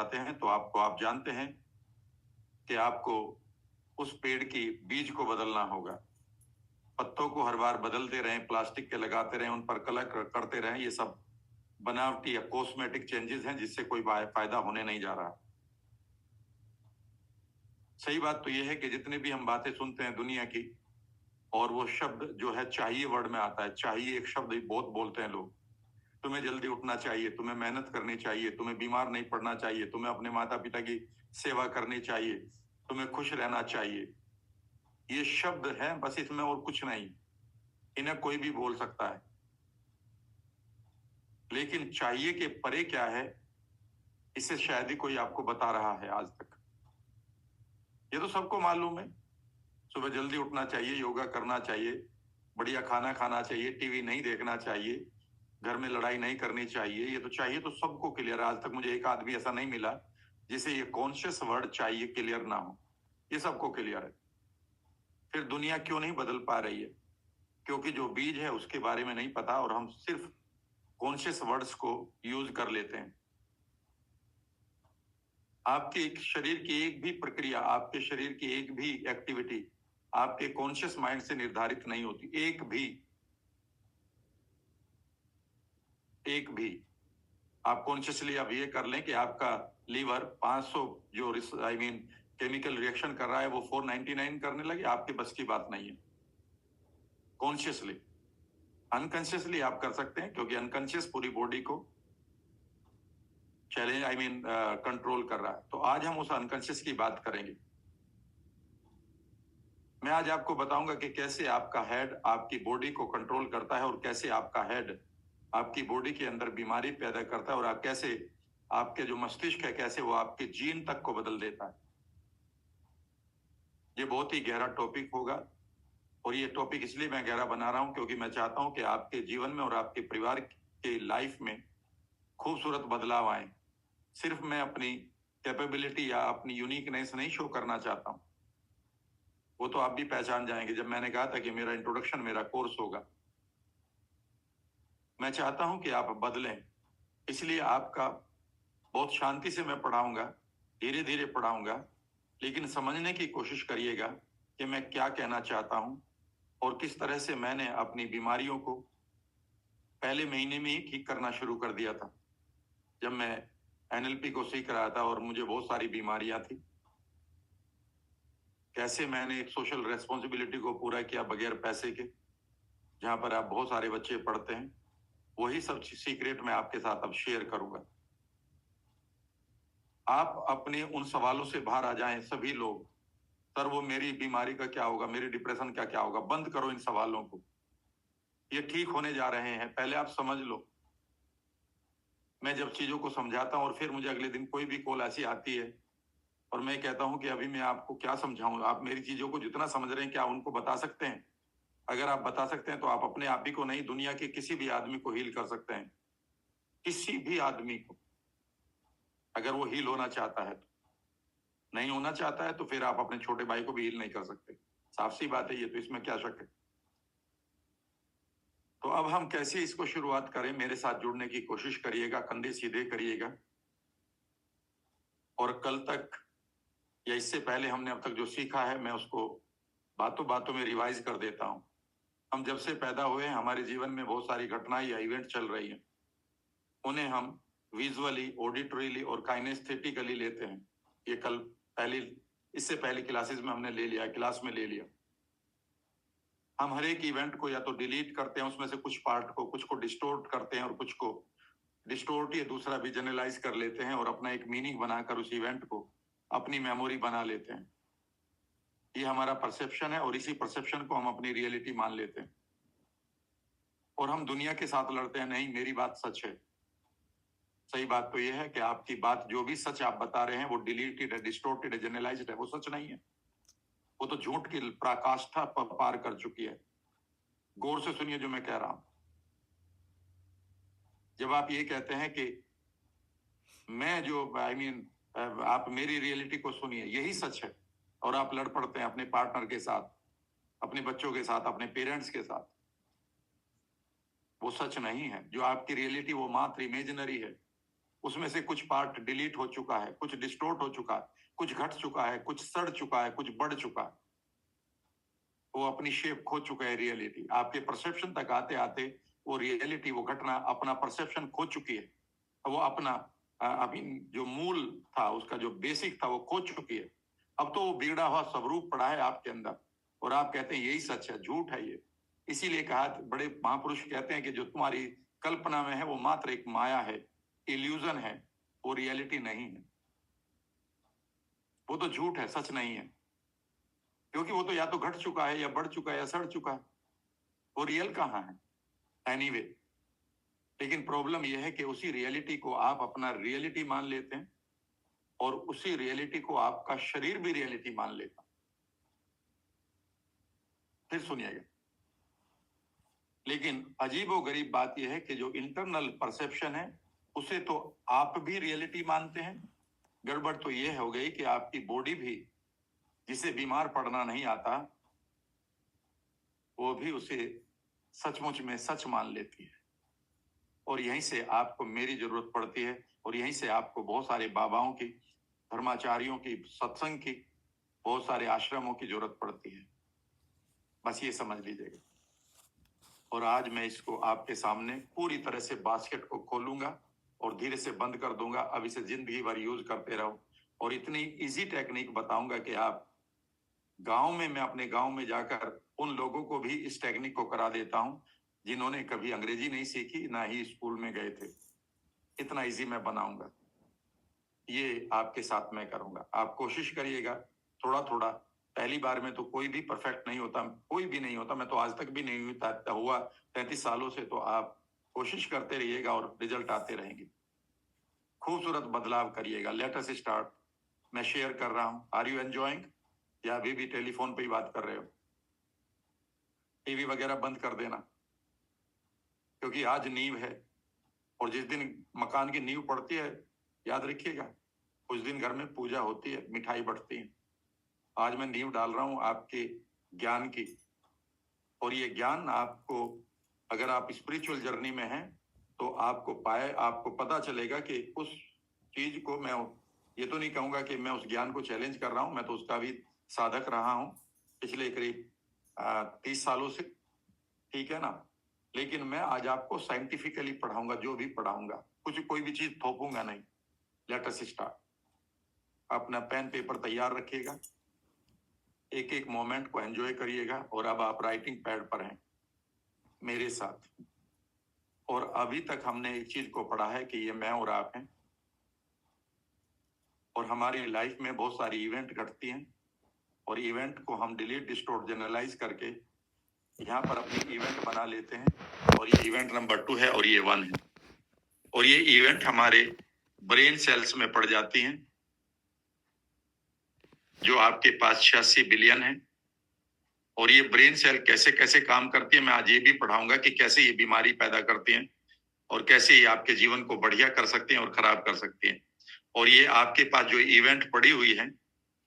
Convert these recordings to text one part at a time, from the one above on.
जाते हैं तो आप जानते हैं कि आपको उस पेड़ की बीज को बदलना होगा। पत्तों को हर बार बदलते रहें, प्लास्टिक के लगाते रहें, उन पर कलर करते रहें, ये सब बनावटी या कॉस्मेटिक चेंजेस हैं जिससे कोई फायदा होने नहीं जा रहा। सही बात तो यह है कि जितने भी हम बातें सुनते हैं दुनिया की, और वो शब्द जो है चाहिए वर्ड में आता है, चाहिए एक शब्द बहुत बोलते हैं लोग। तुम्हें जल्दी उठना चाहिए, तुम्हें मेहनत करनी चाहिए, तुम्हें बीमार नहीं पड़ना चाहिए, तुम्हें अपने माता पिता की सेवा करनी चाहिए, तुम्हें खुश रहना चाहिए। ये शब्द हैं बस, इसमें और कुछ नहीं। इन्हें कोई भी बोल सकता है, लेकिन चाहिए के परे क्या है, इसे शायद ही कोई आपको बता रहा है आज तक। ये तो सबको मालूम है, सुबह जल्दी उठना चाहिए, योगा करना चाहिए, बढ़िया खाना खाना चाहिए, टीवी नहीं देखना चाहिए, घर में लड़ाई नहीं करनी चाहिए। ये तो चाहिए तो सबको क्लियर है। आज तक मुझे एक आदमी ऐसा नहीं मिला जिसे ये कॉन्शियस वर्ड चाहिए क्लियर ना हो। ये सबको क्लियर है। फिर दुनिया क्यों नहीं बदल पा रही है? क्योंकि जो बीज है उसके बारे में नहीं पता, और हम सिर्फ कॉन्शियस वर्ड्स को यूज कर लेते हैं। आपके शरीर की एक भी प्रक्रिया, आपके शरीर की एक भी एक्टिविटी आपके कॉन्शियस माइंड से निर्धारित नहीं होती। एक भी आप कॉन्शियसली आप ये कर लें कि आपका लीवर 500 जो केमिकल रिएक्शन कर रहा है वो 499 करने लगे, आपके बस की बात नहीं है। कॉन्शियसली, अनकॉन्शियसली आप कर सकते हैं, क्योंकि अनकॉन्शियस पूरी बॉडी को चैलेंज कंट्रोल कर रहा है। तो आज हम उस अनकॉन्शियस की बात करेंगे। मैं आज आपको बताऊंगा कि कैसे आपका हेड आपकी बॉडी को कंट्रोल करता है, और कैसे आपका हेड आपकी बॉडी के अंदर बीमारी पैदा करता है, और आप कैसे आपके जो मस्तिष्क है कैसे वो आपके जीन तक को बदल देता है। ये बहुत ही गहरा टॉपिक होगा, और ये टॉपिक इसलिए मैं गहरा बना रहा हूं क्योंकि मैं चाहता हूं कि आपके जीवन में और आपके परिवार के लाइफ में खूबसूरत बदलाव आए। सिर्फ मैं अपनी कैपेबिलिटी या अपनी यूनिकनेस नहीं शो करना चाहता हूं, वो तो आप भी पहचान जाएंगे। जब मैंने कहा था कि मेरा इंट्रोडक्शन मेरा कोर्स होगा, मैं चाहता हूं कि आप बदलें, इसलिए आपका बहुत शांति से मैं पढ़ाऊंगा, धीरे धीरे पढ़ाऊंगा, लेकिन समझने की कोशिश करिएगा कि मैं क्या कहना चाहता हूं, और किस तरह से मैंने अपनी बीमारियों को पहले महीने में ही ठीक करना शुरू कर दिया था। जब मैं एनएलपी को सीख रहा था और मुझे बहुत सारी बीमारियां थी, कैसे मैंने एक सोशल रेस्पॉन्सिबिलिटी को पूरा किया बगैर पैसे के, जहां पर आप बहुत सारे बच्चे पढ़ते हैं, वही सब सीक्रेट मैं आपके साथ अब शेयर करूंगा। आप अपने उन सवालों से बाहर आ जाएं सभी लोग। सर वो मेरी बीमारी का क्या होगा, मेरी डिप्रेशन का क्या होगा? बंद करो इन सवालों को, ये ठीक होने जा रहे हैं, पहले आप समझ लो। मैं जब चीजों को समझाता हूं और फिर मुझे अगले दिन कोई भी कॉल ऐसी आती है और मैं कहता हूं कि अभी मैं आपको क्या समझाऊं, आप मेरी चीजों को जितना समझ रहे हैं क्या उनको बता सकते हैं? अगर आप बता सकते हैं तो आप अपने आप ही को नहीं, दुनिया के किसी भी आदमी को हील कर सकते हैं। किसी भी आदमी को, अगर वो हील होना चाहता है तो। नहीं होना चाहता है तो फिर आप अपने छोटे भाई को भी हील नहीं कर सकते। साफ सी बात है ये, तो इसमें क्या शक है? तो अब हम कैसे इसको शुरुआत करें? मेरे साथ जुड़ने की कोशिश करिएगा, कंधे सीधे करिएगा, और कल तक या इससे पहले हमने अब तक जो सीखा है मैं उसको बातों बातों में रिवाइज कर देता हूं। हम जब से पैदा हुए हमारे जीवन में बहुत सारी घटनाएं या इवेंट चल रही हैं, उन्हें हम विजुअली, ऑडिटरीली और काइनेस्थेटिकली लेते हैं। ये कल इससे पहली क्लासेस में हमने ले लिया, क्लास में ले लिया। हम हर एक इवेंट को या तो डिलीट करते हैं, उसमें से कुछ पार्ट को, कुछ को डिस्टोर्ट करते हैं, और कुछ को डिस्टोर्ट या दूसरा विजुअलाइज कर लेते हैं, और अपना एक मीनिंग बनाकर उस इवेंट को अपनी मेमोरी बना लेते हैं। ये हमारा परसेप्शन है, और इसी परसेप्शन को हम अपनी रियलिटी मान लेते हैं, और हम दुनिया के साथ लड़ते हैं। नहीं, मेरी बात सच है। सही बात तो यह है कि आपकी बात, जो भी सच आप बता रहे हैं वो डिलीटेड है, डिस्टोर्टेड है, जनरलाइज्ड है, वो सच नहीं है। वो तो झूठ की पराकाष्ठा पार कर चुकी है। गौर से सुनिए जो मैं कह रहा हूं। जब आप ये कहते हैं कि मैं जो आप मेरी रियलिटी को सुनिए, यही सच है, और आप लड़ पड़ते हैं अपने पार्टनर के साथ, अपने बच्चों के साथ, अपने पेरेंट्स के साथ, वो सच नहीं है। जो आपकी रियलिटी वो मात्र इमेजिनरी है, उसमें से कुछ पार्ट डिलीट हो चुका है, कुछ डिस्टोर्ट हो चुका है, कुछ घट चुका है, कुछ सड़ चुका है, कुछ बढ़ चुका है। वो अपनी शेप खो चुका है। रियलिटी आपके परसेप्शन तक आते आते वो रियलिटी, वो घटना अपना परसेप्शन खो चुकी है। वो अपना अभी जो मूल था, उसका जो बेसिक था, वो खो चुकी है। अब तो वो बिगड़ा हुआ स्वरूप पड़ा है आपके अंदर, और आप कहते हैं यही सच है। झूठ है ये। इसीलिए कहा, बड़े महापुरुष कहते हैं कि जो तुम्हारी कल्पना में है वो मात्र एक माया है, इल्यूजन है, वो रियलिटी नहीं है। वो तो झूठ है, सच नहीं है। क्योंकि वो तो या तो घट चुका है, या बढ़ चुका है, या सड़ चुका है। वो रियल कहाँ है एनीवे। लेकिन प्रॉब्लम यह है कि उसी रियलिटी को आप अपना रियलिटी मान लेते हैं, और उसी रियलिटी को आपका शरीर भी रियलिटी मान लेता। फिर सुनिएगा। लेकिन अजीबोगरीब बात यह है कि जो इंटरनल परसेप्शन है, उसे तो आप भी रियलिटी मानते हैं। गड़बड़ तो यह हो गई कि आपकी बॉडी भी, जिसे बीमार पड़ना नहीं आता, वो भी उसे सचमुच में सच मान लेती है। और यहीं से आपको मेरी जरूरत पड़ती है, और यहीं से आपको बहुत सारे बाबाओं की, धर्माचार्यों की, सत्संग की, बहुत सारे आश्रमों की जरूरत पड़ती है। बस ये समझ लीजिएगा। और आज मैं इसको आपके सामने पूरी तरह से बास्केट को खोलूंगा और धीरे से बंद कर दूंगा। अब इसे जिंदगी भर यूज करते रहो, और इतनी इजी टेक्निक बताऊंगा कि आप गांव में, मैं अपने गांव में जाकर उन लोगों को भी इस टेक्निक को करा देता हूं जिन्होंने कभी अंग्रेजी नहीं सीखी, ना ही स्कूल में गए थे। इतना इजी मैं बनाऊंगा। ये आपके साथ मैं करूंगा। आप कोशिश करिएगा थोड़ा थोड़ा। पहली बार में तो कोई भी परफेक्ट नहीं होता, कोई भी नहीं होता। मैं तो आज तक भी नहीं हुआ 33 सालों से। तो आप कोशिश करते रहिएगा और रिजल्ट आते रहेंगे। खूबसूरत बदलाव करिएगा। Let us start. मैं शेयर कर रहा हूं। Are you enjoying? या अभी भी टेलीफोन पे ही बात कर रहे हो? टीवी वगैरह बंद कर देना, क्योंकि आज नींव है। और जिस दिन मकान की नींव पड़ती है, याद रखिएगा, उस दिन घर में पूजा होती है, मिठाई बंटती है। आज मैं नींव डाल रहा हूं आपके ज्ञान की। और ये ज्ञान आपको, अगर आप स्पिरिचुअल जर्नी में हैं, तो आपको पता चलेगा कि उस चीज को, मैं ये तो नहीं कहूंगा कि मैं उस ज्ञान को चैलेंज कर रहा हूं। मैं तो उसका भी साधक रहा हूं पिछले करीब 30 सालों से। ठीक है ना? लेकिन मैं आज आपको साइंटिफिकली पढ़ाऊंगा। जो भी पढ़ाऊंगा, कोई भी चीज थोपूंगा नहीं। Late us start. अपना पेन पेपर तैयार रखिएगा, एक एक मोमेंट को एंजॉय करिएगा। और अब आप राइटिंग पैड पर हैं मेरे साथ। और अभी तक हमने एक चीज को पढ़ा है कि ये मैं और आप हैं, और हमारी लाइफ में बहुत सारी इवेंट घटती हैं, और इवेंट को हम डिलीट, डिस्टोर्ट, जनरलाइज करके यहाँ पर अपनी इवेंट बना लेते हैं। और ये इवेंट नंबर 2 है, और ये 1 है। और ये इवेंट हमारे ब्रेन सेल्स में पड़ जाती हैं, जो आपके पास 86 बिलियन है। और ये ब्रेन सेल कैसे कैसे काम करती है, मैं आज ये भी पढ़ाऊंगा कि कैसे ये बीमारी पैदा करती हैं, और कैसे ये आपके जीवन को बढ़िया कर सकते हैं और खराब कर सकते हैं। और ये आपके पास जो इवेंट पड़ी हुई है,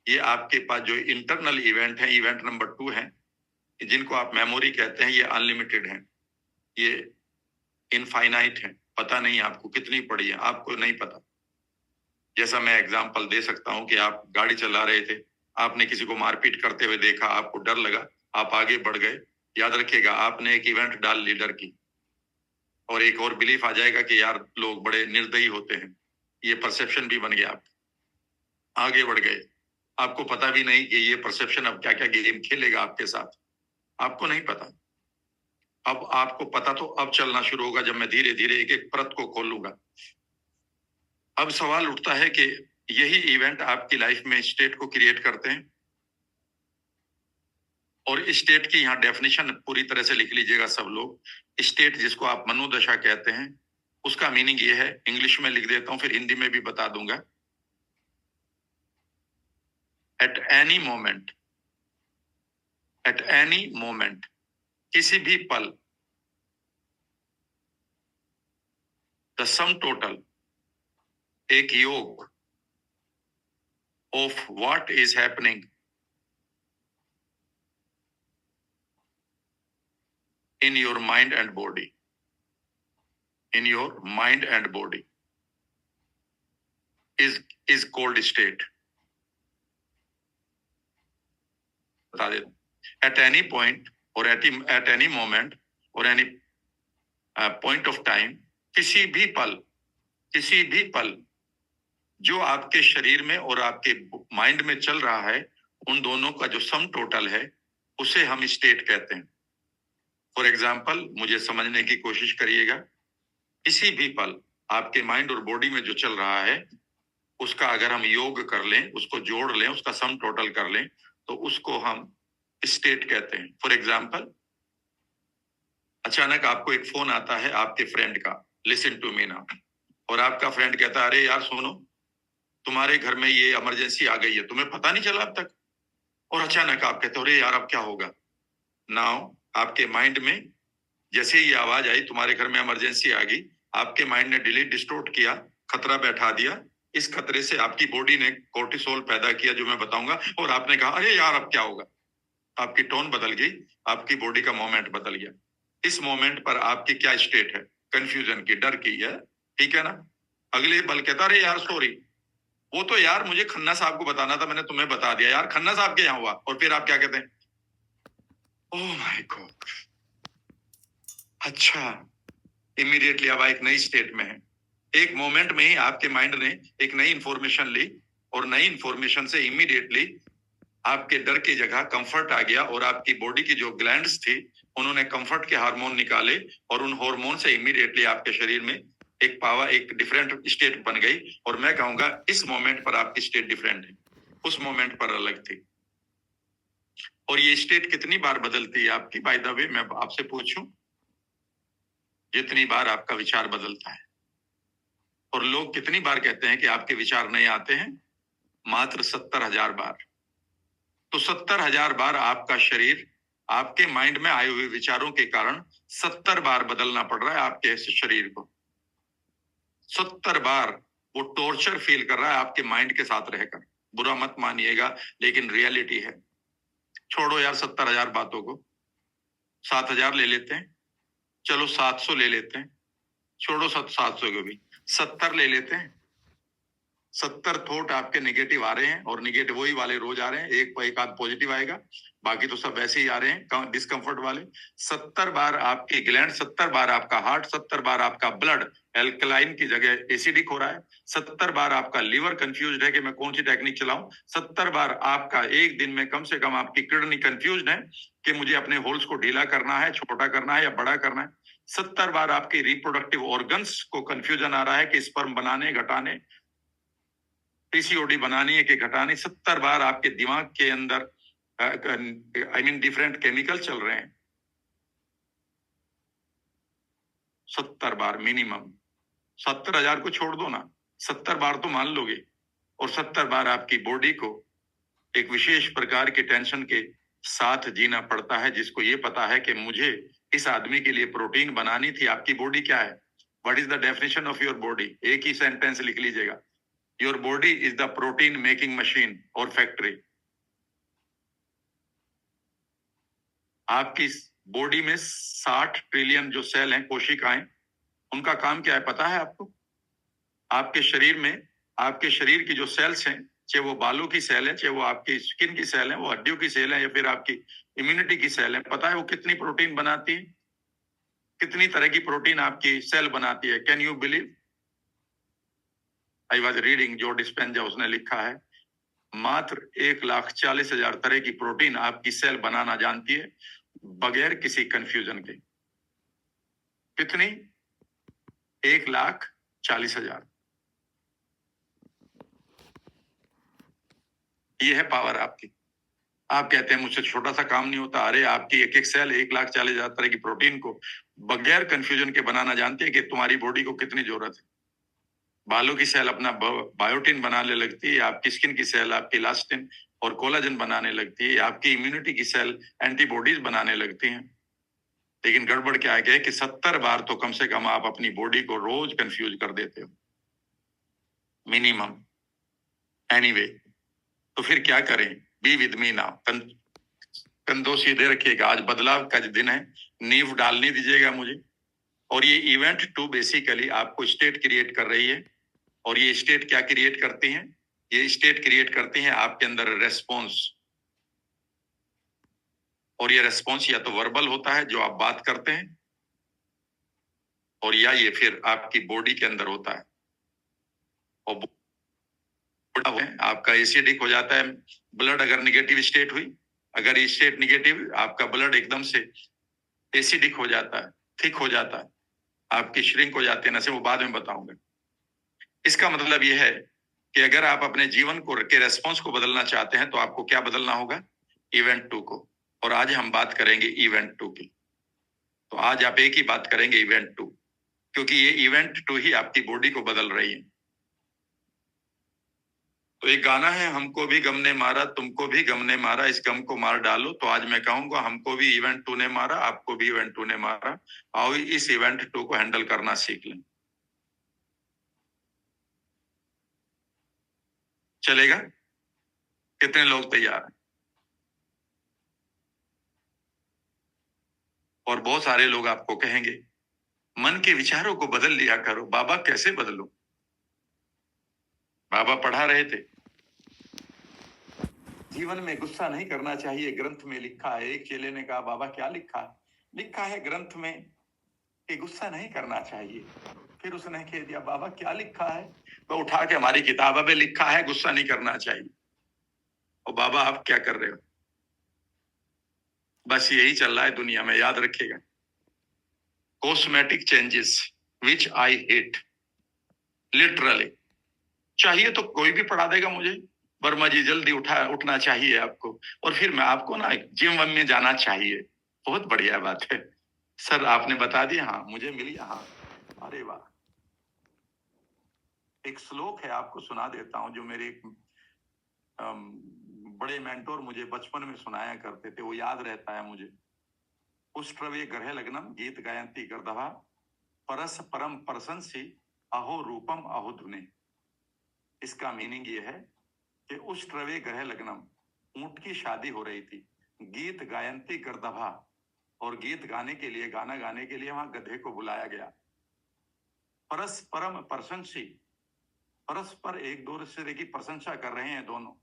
ये आपके पास जो इंटरनल इवेंट है, इवेंट नंबर 2 है, जिनको आप मेमोरी कहते हैं, ये अनलिमिटेड है, ये इनफाइनाइट है। पता नहीं आपको कितनी पड़ी है, आपको नहीं पता। जैसा मैं एग्जाम्पल दे सकता हूं कि आप गाड़ी चला रहे थे, आपने किसी को मारपीट करते हुए देखा, आपको डर लगा, आप आगे बढ़ गए। याद रखिएगा, आपने एक इवेंट डाल ली डर की, और एक और बिलीफ आ जाएगा कि यार लोग बड़े निर्दयी होते हैं। ये परसेप्शन भी बन गया। आप आगे बढ़ गए, आपको पता भी नहीं कि ये परसेप्शन अब क्या क्या गेम खेलेगा आपके साथ, आपको नहीं पता। अब आपको पता तो अब चलना शुरू होगा, जब मैं धीरे धीरे एक एक परत को खोलूंगा। अब सवाल उठता है कि यही इवेंट आपकी लाइफ में स्टेट को क्रिएट करते हैं। और स्टेट की यहाँ डेफिनेशन पूरी तरह से लिख लीजिएगा सब लोग। स्टेट, जिसको आप मनोदशा कहते हैं, उसका मीनिंग ये है, इंग्लिश में लिख देता हूं, फिर हिंदी में भी बता दूंगा। At any moment, at any moment, किसी भी पल, द सम टोटल, एक योग of what is happening in your mind and body, in your mind and body, is called state. बता देता हूं. At any point or at any moment or any point of time, किसी भी पल जो आपके शरीर में और आपके माइंड में चल रहा है, उन दोनों का जो सम टोटल है उसे हम स्टेट कहते हैं. फॉर एग्जाम्पल, मुझे समझने की कोशिश करिएगा. किसी भी पल आपके माइंड और बॉडी में जो चल रहा है उसका अगर हम योग कर लें, उसको जोड़ लें, उसका सम टोटल कर लें, तो उसको हम स्टेट कहते हैं. फॉर एग्जाम्पल, अचानक आपको एक फोन आता है आपके फ्रेंड का, लिसन टू मी नाउ, और आपका फ्रेंड कहता है, अरे यार सुनो, तुम्हारे घर में ये इमरजेंसी आ गई है, तुम्हें पता नहीं चला अब तक. और अचानक आप कहते हो, अरे यार अब क्या होगा. नाउ आपके माइंड में जैसे ही ये आवाज आई, तुम्हारे घर में इमरजेंसी आ गई, आपके माइंड ने डिलीट डिस्टोर्ट किया, खतरा बैठा दिया. इस खतरे से आपकी बॉडी ने कोर्टिसोल पैदा किया, जो मैं बताऊंगा, और आपने कहा अरे यार अब क्या होगा. आपकी टोन बदल गई, आपकी बॉडी का मोमेंट बदल गया. इस मोमेंट पर आपकी क्या स्टेट है? कंफ्यूजन की, डर की है. ठीक है ना. अगले पल कहता, अरे यार सॉरी, वो तो यार मुझे खन्ना साहब को बताना था, मैंने तुम्हें बता दिया यार, खन्ना साहब के यहाँ हुआ. और फिर आप क्या कहते हैं? ओह माय गॉड, अच्छा. इमीडिएटली अब एक नई स्टेट में है. एक मोमेंट में ही आपके माइंड ने एक नई इंफॉर्मेशन ली, और नई इंफॉर्मेशन से इमीडिएटली आपके डर की जगह कंफर्ट आ गया, और आपकी बॉडी की जो ग्लैंड्स थी उन्होंने कंफर्ट के हार्मोन निकाले, और उन हार्मोन से इमीडिएटली आपके शरीर में एक पावर, एक डिफरेंट स्टेट बन गई. और मैं कहूंगा इस मोमेंट पर आपकी स्टेट डिफरेंट है, उस मोमेंट पर अलग थी. और ये स्टेट कितनी बार बदलती है आपकी? बाय द वे मैं आपसे पूछूं, जितनी बार आपका विचार बदलता है. और लोग कितनी बार कहते हैं कि आपके विचार नहीं आते हैं? मात्र 70,000 बार. तो 70,000 बार आपका शरीर आपके माइंड में आए हुए विचारों के कारण 70 बार बदलना पड़ रहा है आपके शरीर को. 70 बार वो टॉर्चर फील कर रहा है आपके माइंड के साथ रहकर. बुरा मत मानिएगा, लेकिन रियलिटी है. छोड़ो यार 70,000 बातों को, 7,000 ले लेते हैं, चलो 700 ले लेते हैं, छोड़ो 700 को भी, 70 ले लेते हैं. 70 थॉट आपके नेगेटिव आ रहे हैं, और नेगेटिव वही वाले रोज आ रहे हैं. एक आध पॉजिटिव आएगा, बाकी तो सब वैसे ही आ रहे हैं डिस्कंफर्ट वाले. 70 बार आपकी ग्लैंड, 70 बार आपका हार्ट, 70 बार आपका ब्लड एल्कलाइन की जगह एसिडिक हो रहा है. 70 बार आपका लिवर कंफ्यूज है कि मैं कौन सी टेक्निक चलाऊं. 70 बार आपका एक दिन में कम से कम आपकी किडनी कंफ्यूज है कि मुझे अपने होल्स को ढीला करना है, छोटा करना है या बड़ा करना है. 70 बार आपकी रिप्रोडक्टिव ऑर्गन्स को कंफ्यूजन आ रहा है कि स्पर्म बनाने, घटाने, पीसीओडी बनानी है कि घटानी. 70 बार आपके दिमाग के अंदर डिफरेंट केमिकल चल रहे हैं. 70 बार मिनिमम. 70,000 को छोड़ दो ना, 70 बार तो मान लोगे. और 70 बार आपकी बॉडी को एक विशेष प्रकार की टेंशन के साथ जीना पड़ता है, जिसको ये पता है कि मुझे इस आदमी के लिए प्रोटीन बनानी थी. आपकी बॉडी क्या है? What is the definition of your body? एक ही सेंटेंस लिख लीजिएगा. Your body is the protein making machine or factory. आपकी बॉडी में 60 ट्रिलियन जो सेल हैं, कोशिकाएं, उनका काम क्या है पता है आपको? आपके शरीर में, आपके शरीर की जो सेल्स हैं, चाहे वो बालों की सेल है, चाहे वो आपकी स्किन की सेल है, वो हड्डियों की सेल है, या फिर आपकी इम्यूनिटी की सेल है, पता है वो कितनी प्रोटीन बनाती है? कितनी तरह की प्रोटीन आपकी सेल बनाती है? Can you believe? I was reading, जो डिस्पेंजा, उसने लिखा है मात्र 1,40,000 तरह की प्रोटीन आपकी सेल बनाना जानती है, बगैर किसी कंफ्यूजन के. कितनी? 1,40,000. ये है पावर आपकी. आप कहते हैं मुझसे छोटा सा काम नहीं होता. अरे आपकी एक एक सेल 1,40,000 तरह की प्रोटीन को बगैर कंफ्यूजन के बनाना जानती है कि तुम्हारी बॉडी को कितनी जरूरत है. बालों की सेल अपना बायोटिन बनाने लगती है, आपकी स्किन की सेल आपकी इलास्टिन और कोलाजन बनाने लगती है, आपकी इम्यूनिटी की सेल एंटीबॉडीज बनाने लगती हैं. लेकिन गड़बड़ क्या है कि 70 बार तो कम से कम आप अपनी बॉडी को रोज कंफ्यूज कर देते हो, मिनिमम. एनीवे, तो फिर क्या करें? Be with me now. कंधों सीधे रखिएगा, आज बदलाव का दिन है, नींव डालने दीजिएगा मुझे. और ये इवेंट 2 बेसिकली आपको स्टेट क्रिएट कर रही है, और ये स्टेट क्या क्रिएट करती हैं? ये स्टेट क्रिएट करती हैं आपके अंदर रेस्पॉन्स, और ये रेस्पॉन्स या तो वर्बल होता है जो आप बात करते हैं, और या ये फिर आपकी बॉडी के अंदर होता है। और आपका एसिडिक हो जाता है ब्लड, अगर निगेटिव स्टेट हुई, अगर ये स्टेट निगेटिव, आपका ब्लड एकदम से एसिडिक हो जाता है, थिक हो जाता है, आपकी श्रिंक हो जाती है नसें, वो बाद में बताऊंगा। इसका मतलब यह है कि अगर आप अपने जीवन को के रेस्पॉन्स को बदलना चाहते हैं तो आपको क्या बदलना होगा? इवेंट टू को। और आज हम बात करेंगे इवेंट टू की। तो आज आप एक ही बात करेंगे, इवेंट टू, क्योंकि ये इवेंट टू ही आपकी बॉडी को बदल रही है। तो एक गाना है, हमको भी गम ने मारा तुमको भी गम ने मारा, इस गम को मार डालो। तो आज मैं कहूंगा, हमको भी इवेंट टू ने मारा, आपको भी इवेंट टू ने मारा, आओ इस इवेंट टू को हैंडल करना सीख लें। चलेगा? कितने लोग तैयार हैं? और बहुत सारे लोग आपको कहेंगे, मन के विचारों को बदल लिया करो। बाबा कैसे बदलूं? बाबा पढ़ा रहे थे, जीवन में गुस्सा नहीं करना चाहिए, ग्रंथ में लिखा है। एक चेले ने कहा, बाबा क्या लिखा? लिखा है ग्रंथ में कि गुस्सा नहीं करना चाहिए। फिर उसने कह दिया, बाबा क्या लिखा है? तो उठा के हमारी किताब में लिखा है गुस्सा नहीं करना चाहिए। और बाबा आप क्या कर रहे हो? बस यही चल रहा है दुनिया में, याद रखिएगा। Cosmetic changes which I hate, literally. चाहिए तो कोई भी पढ़ा देगा मुझे, वर्मा जी जल्दी उठना चाहिए आपको, और फिर मैं आपको ना जिम वम में जाना चाहिए। बहुत बढ़िया बात है सर, आपने बता दिया। हाँ मुझे मिली, हाँ अरे वाह। एक श्लोक है, आपको सुना देता हूँ, जो मेरे बड़े मेंटोर मुझे बचपन में सुनाया करते थे, वो याद रहता है मुझे। उष्ट्रवे ग्रह लग्नम गीत गायंती गर्दभा, परस परम प्रशंसी अहो रूपम अहो धुने। इसका मीनिंग ये है कि उष्ट्रवे ग्रह लग्नम, ऊंट की शादी हो रही थी, गीत गायंती गर्दभा, और गीत गाने के लिए, गाना गाने के लिए वहां गधे को बुलाया गया। परस परम प्रशंसी, परस्पर एक दूसरे की प्रशंसा कर रहे हैं दोनों।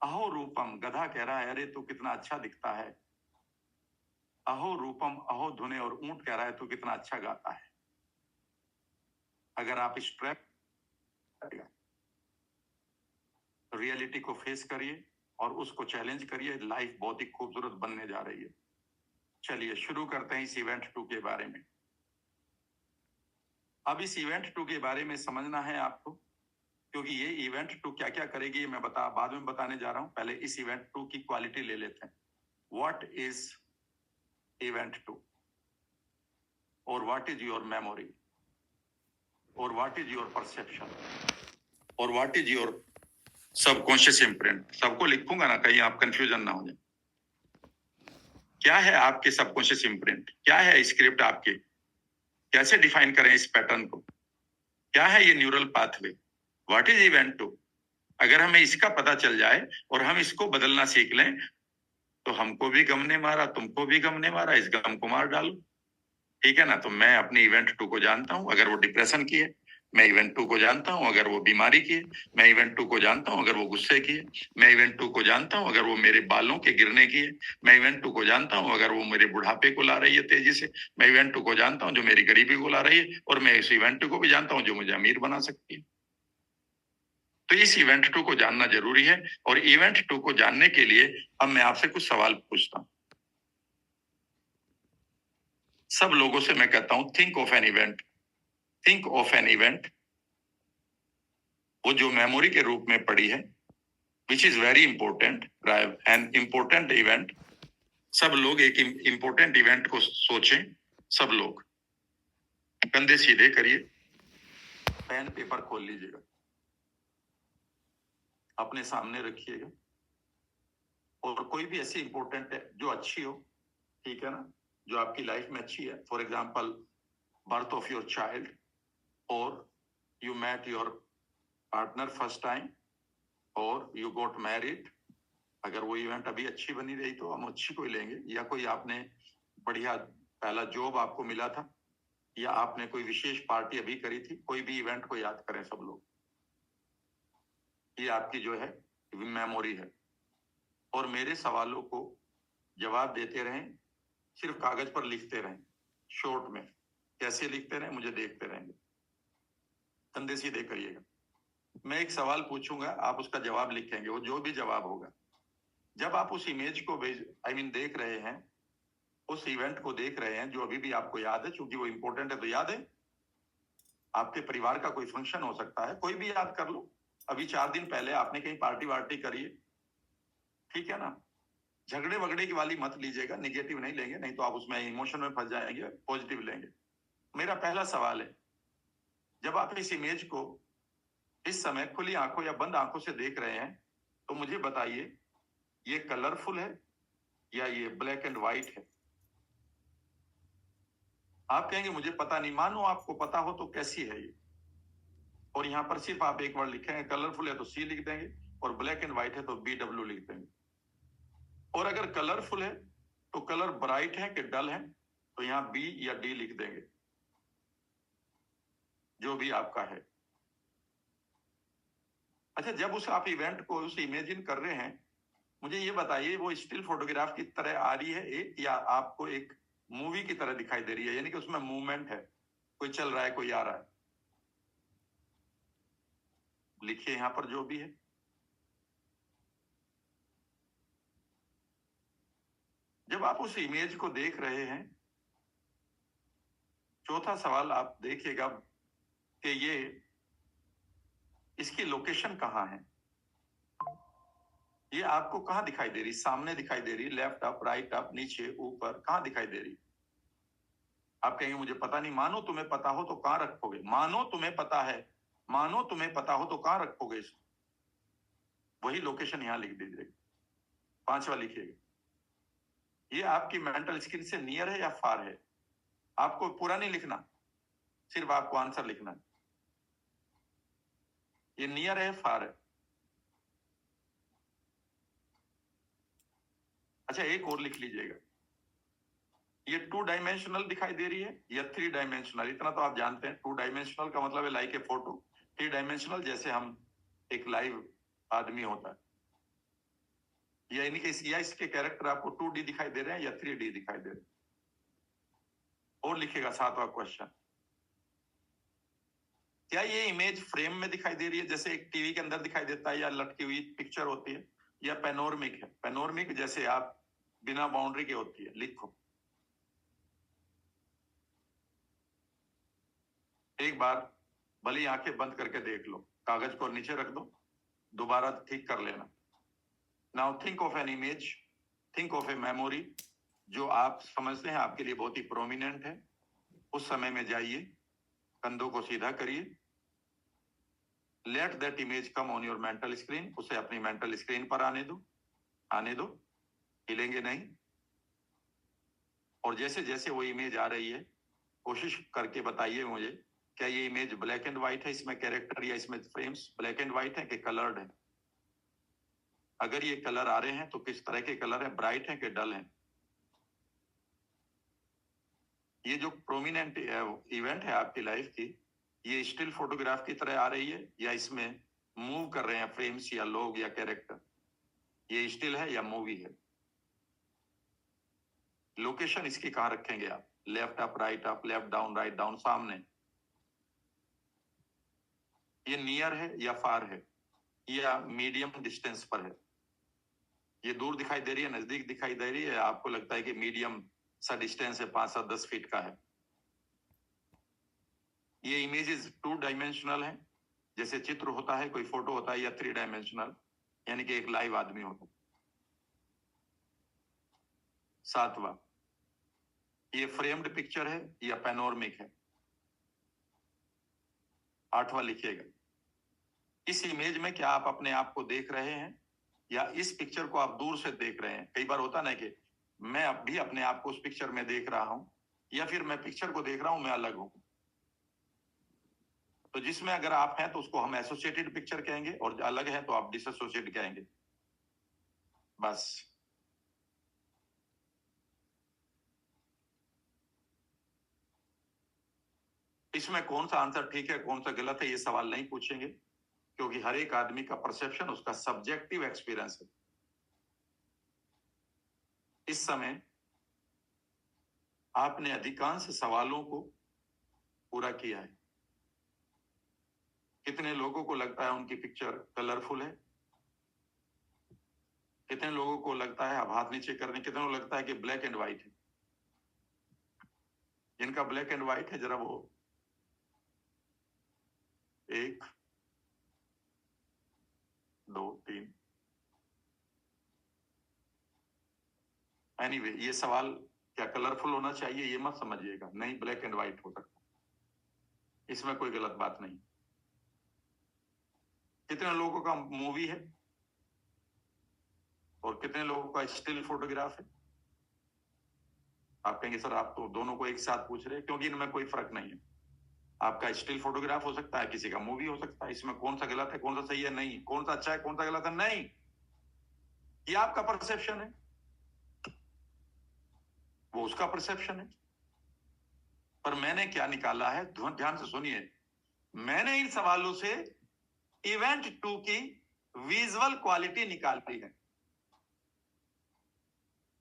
अहो रूपम, गधा कह रहा है अरे तू कितना अच्छा दिखता है। अहो रूपम अहो धुने, और ऊंट कह रहा है तू कितना अच्छा गाता है। अगर आप इस ट्रैप रियलिटी को फेस करिए और उसको चैलेंज करिए, लाइफ बहुत ही खूबसूरत बनने जा रही है। चलिए शुरू करते हैं इस इवेंट 2 के बारे में। अब इस इवेंट 2 के बारे में समझना है आपको, क्योंकि ये इवेंट 2 क्या क्या करेगी मैं बाद में बताने जा रहा हूं। पहले इस इवेंट 2 की क्वालिटी ले लेते हैं। व्हाट इज इवेंट 2, और व्हाट इज योर मेमोरी, और व्हाट इज योर परसेप्शन, और what is your subconscious imprint. सबको लिखूंगा ना, कहीं आप कंफ्यूजन ना हो जाए। क्या है आपके सबकॉन्शियस इम्प्रिंट? क्या है स्क्रिप्ट आपकी? कैसे डिफाइन करें इस पैटर्न को? क्या है ये neural pathway? What is event 2? अगर हमें इसका पता चल जाए और हम इसको बदलना सीख लें, तो हमको भी गम ने मारा तुमको भी गम ने मारा, इस गम को मार डालो। ठीक है ना? तो मैं अपनी इवेंट 2 को जानता हूं, अगर वो डिप्रेशन की है। मैं इवेंट 2 को जानता हूं अगर वो बीमारी की है। मैं इवेंट 2 को जानता हूं अगर वो गुस्से की है। मैं इवेंट 2 को जानता हूं अगर वो मेरे बालों के गिरने की है। मैं इवेंट 2 को जानता हूं अगर वो मेरे बुढ़ापे को ला रही है तेजी से। मैं इवेंट 2 को जानता हूं जो मेरी गरीबी को ला रही है, और मैं इस इवेंट 2 को भी जानता हूं जो मुझे अमीर बना सकती है। तो इस इवेंट 2 को जानना जरूरी है। और इवेंट 2 को जानने के लिए अब मैं आपसे कुछ सवाल पूछता हूं। सब लोगों से मैं कहता हूं, think of an event, think of an event, वो जो मेमोरी के रूप में पड़ी है, which is very important, an important event. सब लोग एक इंपॉर्टेंट इवेंट को सोचें। सब लोग कंधे सीधे करिए, पेन पेपर खोल लीजिएगा, अपने सामने रखिएगा, और कोई भी ऐसी इंपॉर्टेंट है जो अच्छी हो, ठीक है ना, जो आपकी लाइफ में अच्छी है। For example, birth of your child, और you met your partner first time, और यू गॉट मैरिड। अगर वो इवेंट अभी अच्छी बनी रही तो हम अच्छी कोई लेंगे, या कोई आपने बढ़िया पहला जॉब आपको मिला था, या आपने कोई विशेष पार्टी अभी करी थी। कोई भी इवेंट को याद करें सब लोग। ये आपकी जो है मेमोरी है, और मेरे सवालों को जवाब देते रहें, सिर्फ कागज पर लिखते रहें, शॉर्ट में कैसे लिखते रहें मुझे देखते रहेंगे, कंधे सीधे करिएगा। मैं एक सवाल पूछूंगा, आप उसका जवाब लिखेंगे, वो जो भी जवाब होगा। जब आप उस इमेज को देख रहे हैं, उस इवेंट को देख रहे हैं जो अभी भी आपको याद है, क्योंकि वो इंपॉर्टेंट है तो याद है। आपके परिवार का कोई फंक्शन हो सकता है, कोई भी याद कर लो, अभी 4 दिन पहले आपने कहीं पार्टी वार्टी करी है, ठीक है ना। झगड़े वगड़े की वाली मत लीजिएगा, निगेटिव नहीं लेंगे, नहीं तो आप उसमें इमोशन में फंस जाएंगे, पॉजिटिव लेंगे। मेरा पहला सवाल है, जब आप इस इमेज को इस समय खुली आंखों या बंद आंखों से देख रहे हैं, तो मुझे बताइए ये कलरफुल है या ये ब्लैक एंड व्हाइट है। आप कहेंगे मुझे पता नहीं, मानो आपको पता हो तो कैसी है ये, और यहां पर सिर्फ आप एक वर्ड लिखेंगे, कलरफुल है तो सी लिख देंगे, और ब्लैक एंड व्हाइट है तो BW लिख देंगे। और अगर कलरफुल है तो कलर ब्राइट है कि डल है, तो यहां B या D लिख देंगे, जो भी आपका है। अच्छा, जब उस आप इवेंट को उस इमेजिन कर रहे हैं, मुझे ये बताइए वो स्टिल फोटोग्राफ की तरह आ रही है एक, या आपको एक मूवी की तरह दिखाई दे रही है, यानी कि उसमें मूवमेंट है, कोई चल रहा है कोई आ रहा है। लिखिए यहां पर जो भी है। जब आप उस इमेज को देख रहे हैं, चौथा सवाल आप देखिएगा कि ये इसकी लोकेशन कहां है। ये आपको कहां दिखाई दे रही, सामने दिखाई दे रही, लेफ्ट अप, राइट अप, नीचे, ऊपर, कहां दिखाई दे रही। आप कहेंगे मुझे पता नहीं, मानो तुम्हें पता हो तो कहां रखोगे, मानो तुम्हें पता है, मानो तुम्हें पता हो तो कहां रखोगे इसको, वही लोकेशन यहां लिख दीजिएगा। पांचवा लिखिएगा, ये आपकी मेंटल स्क्रीन से नियर है या फार है। आपको पूरा नहीं लिखना, सिर्फ आपको आंसर लिखना है, ये नियर है फार है। अच्छा, एक और लिख लीजिएगा, ये 2 डायमेंशनल दिखाई दे रही है या 3 डायमेंशनल। इतना तो आप जानते हैं, 2 डायमेंशनल का मतलब है लाइक ए फोटो, 3 डायमेंशनल जैसे हम एक लाइव आदमी होता है, यानी कि या इसके कैरेक्टर आपको 2D दिखाई दे रहे हैं या 3D दिखाई दे रहे हैं। और लिखेगा 7वां क्वेश्चन, क्या ये इमेज फ्रेम में दिखाई दे रही है, जैसे एक टीवी के अंदर दिखाई देता है या लटकी हुई पिक्चर होती है, या पेनोरमिक है। पेनोरमिक जैसे आप बिना बाउंड्री के होती है। लिखो, एक बार भली आंखें बंद करके देख लो, कागज को नीचे रख दो, दोबारा ठीक कर लेना। Now think of an image, think of a memory जो आप समझते हैं आपके लिए बहुत ही प्रोमिनेंट है। उस समय में जाइए, कंधों को सीधा करिए, let that image come on your mental screen, उसे अपनी मेंटल स्क्रीन पर आने दो, आने दो, हिलेंगे नहीं। और जैसे जैसे वो इमेज आ रही है, कोशिश करके बताइए मुझे, क्या ये इमेज ब्लैक एंड व्हाइट है, इसमें कैरेक्टर या इसमें फ्रेम्स ब्लैक एंड व्हाइट है कि कलर्ड है। अगर ये कलर आ रहे हैं तो किस तरह के कलर है, ब्राइट है कि डल है। ये जो प्रोमिनेंट इवेंट है आपकी लाइफ की, ये स्टिल फोटोग्राफ की तरह आ रही है या इसमें मूव कर रहे हैं फ्रेम्स या लोग या कैरेक्टर। ये स्टिल है या मूवी है। लोकेशन इसकी कहां रखेंगे आप, left up, right up, left down, write down, सामने। ये नियर है या फार है, या मीडियम डिस्टेंस पर है। ये दूर दिखाई दे रही है, नजदीक दिखाई दे रही है, आपको लगता है कि मीडियम सा डिस्टेंस है, 5 से 10 फीट का है। ये इमेजेस 2 डायमेंशनल है, जैसे चित्र होता है, कोई फोटो होता है, या 3 डायमेंशनल, यानी कि एक लाइव आदमी होता है। 7वां, ये फ्रेम्ड पिक्चर है या पैनोरमिक है। 8वां लिखिएगा, इस इमेज में क्या आप अपने आप को देख रहे हैं, या इस पिक्चर को आप दूर से देख रहे हैं। कई बार होता ना कि मैं अब भी अपने आप को उस पिक्चर में देख रहा हूं, या फिर मैं पिक्चर को देख रहा हूं, मैं अलग हूं। तो जिसमें अगर आप हैं तो उसको हम एसोसिएटेड पिक्चर कहेंगे, और अलग है तो आप डिसएसोसिएट कहेंगे। बस। इसमें कौन सा आंसर ठीक है कौन सा गलत है, ये सवाल नहीं पूछेंगे, क्योंकि हर एक आदमी का परसेप्शन उसका सब्जेक्टिव एक्सपीरियंस है। इस समय आपने अधिकांश सवालों को पूरा किया है। कितने लोगों को लगता है उनकी पिक्चर कलरफुल है? कितने लोगों को लगता है, आप हाथ नीचे कर दें, कितने को लगता है कि ब्लैक एंड व्हाइट है? जिनका ब्लैक एंड व्हाइट है जरा वो 1 2 3। एनीवे, ये सवाल क्या कलरफुल होना चाहिए ये मत समझिएगा, नहीं, ब्लैक एंड व्हाइट हो सकता, इसमें कोई गलत बात नहीं। कितने लोगों का मूवी है और कितने लोगों का स्टिल फोटोग्राफ है? आप कहेंगे सर आप तो दोनों को एक साथ पूछ रहे हैं, क्योंकि इनमें कोई फर्क नहीं है। आपका स्टिल फोटोग्राफ हो सकता है, किसी का मूवी हो सकता है, इसमें कौन सा गलत है, कौन सा सही है? नहीं। कौन सा अच्छा है, कौन सा गलत है? नहीं। ये आपका परसेप्शन है, वो उसका परसेप्शन है। पर मैंने क्या निकाला है, ध्यान से सुनिए। मैंने इन सवालों से इवेंट 2 की विजुअल क्वालिटी निकाली है।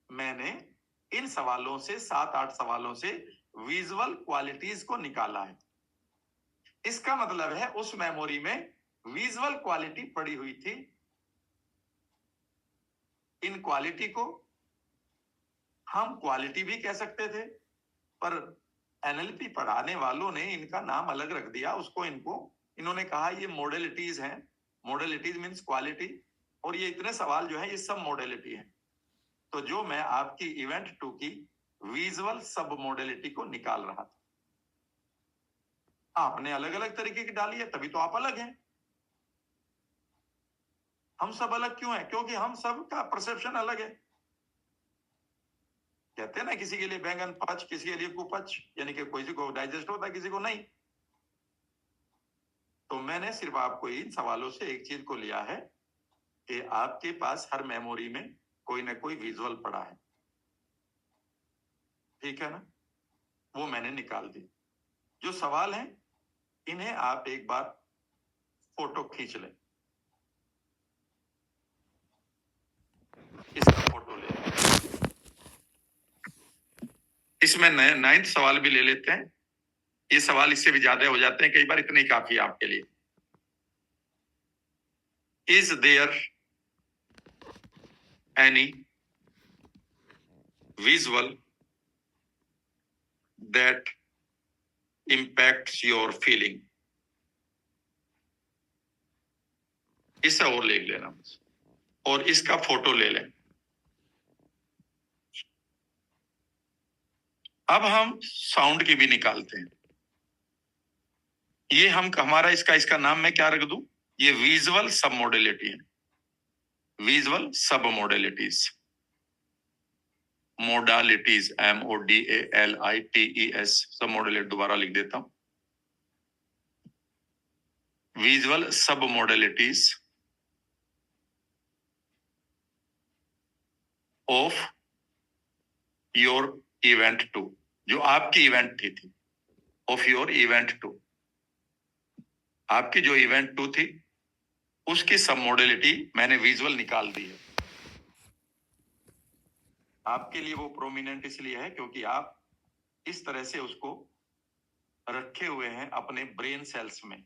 मैंने इन सवालों से 7-8 सवालों से विजुअल क्वालिटीज को निकाला है। इसका मतलब है उस मेमोरी में विजुअल क्वालिटी पड़ी हुई थी। इन क्वालिटी को हम क्वालिटी भी कह सकते थे, पर एनएलपी पढ़ाने वालों ने इनका नाम अलग रख दिया उसको। इन्होंने कहा ये मॉडलिटीज हैं। मॉडलिटीज मींस क्वालिटी, और ये इतने सवाल जो है ये सब मॉडलिटी है। तो जो मैं आपकी इवेंट 2 की विजुअल सब मॉडलिटी को निकाल रहा था, आपने अलग अलग तरीके की डाली है, तभी तो आप अलग हैं। हम सब अलग क्यों हैं? क्योंकि हम सब का परसेप्शन अलग है। कहते हैं ना, किसी के लिए बैंगन पच, किसी के लिए कुपच, यानी कि किसी को डाइजेस्ट होता है, किसी को नहीं। तो मैंने सिर्फ आपको इन सवालों से एक चीज को लिया है कि आपके पास हर मेमोरी में कोई ना कोई विजुअल पड़ा है, ठीक है ना? वो मैंने निकाल दी। जो सवाल हैं इन्हें आप एक बार फोटो खींच लें, इसका फोटो ले लें। इसमें 9th सवाल भी ले लेते हैं। ये सवाल इससे भी ज्यादा हो जाते हैं कई बार, इतने ही काफी है आपके लिए। Is there any visual that impacts your feeling? इसे और लिख लेना और इसका फोटो ले लें। अब हम साउंड की भी निकालते हैं। ये हम हमारा इसका नाम मैं क्या रख दूं? ये विजुअल सब मॉडलिटी है। विजुअल सब मॉडलिटीज, मोडालिटीज, MODALITES, सब मॉडलिटी। दोबारा लिख देता हूं, विजुअल सब मॉडलिटीज ऑफ योर इवेंट 2, जो आपकी इवेंट थी ऑफ योर इवेंट 2, आपकी जो इवेंट 2 थी उसकी सब मॉडलिटी मैंने विजुअल निकाल दी है। आपके लिए वो प्रोमिनेंट इसलिए है क्योंकि आप इस तरह से उसको रखे हुए हैं अपने ब्रेन सेल्स में।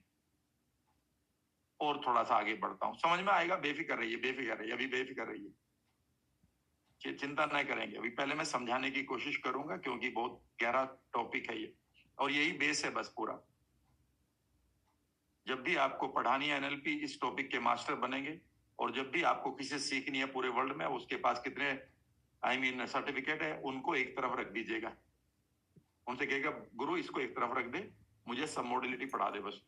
और थोड़ा सा आगे बढ़ता हूं, समझ में आएगा? बेफिक्र रहिए, बेफिक्र रहिए, अभी बेफिक्र रहिए, चिंता नहीं करेंगे। अभी पहले मैं समझाने की कोशिश करूंगा क्योंकि बहुत गहरा टॉपिक है ये, और यही बेस है बस पूरा। जब भी आपको पढ़ानी है एनएलपी, इस टॉपिक के मास्टर बनेंगे। और जब भी आपको किसी से सीखनी है पूरे वर्ल्ड में, उसके पास कितने सर्टिफिकेट है उनको एक तरफ रख दीजिएगा। उनसे कहेगा गुरु इसको एक तरफ रख दे, मुझे सब मॉडलिटी पढ़ा दे बस,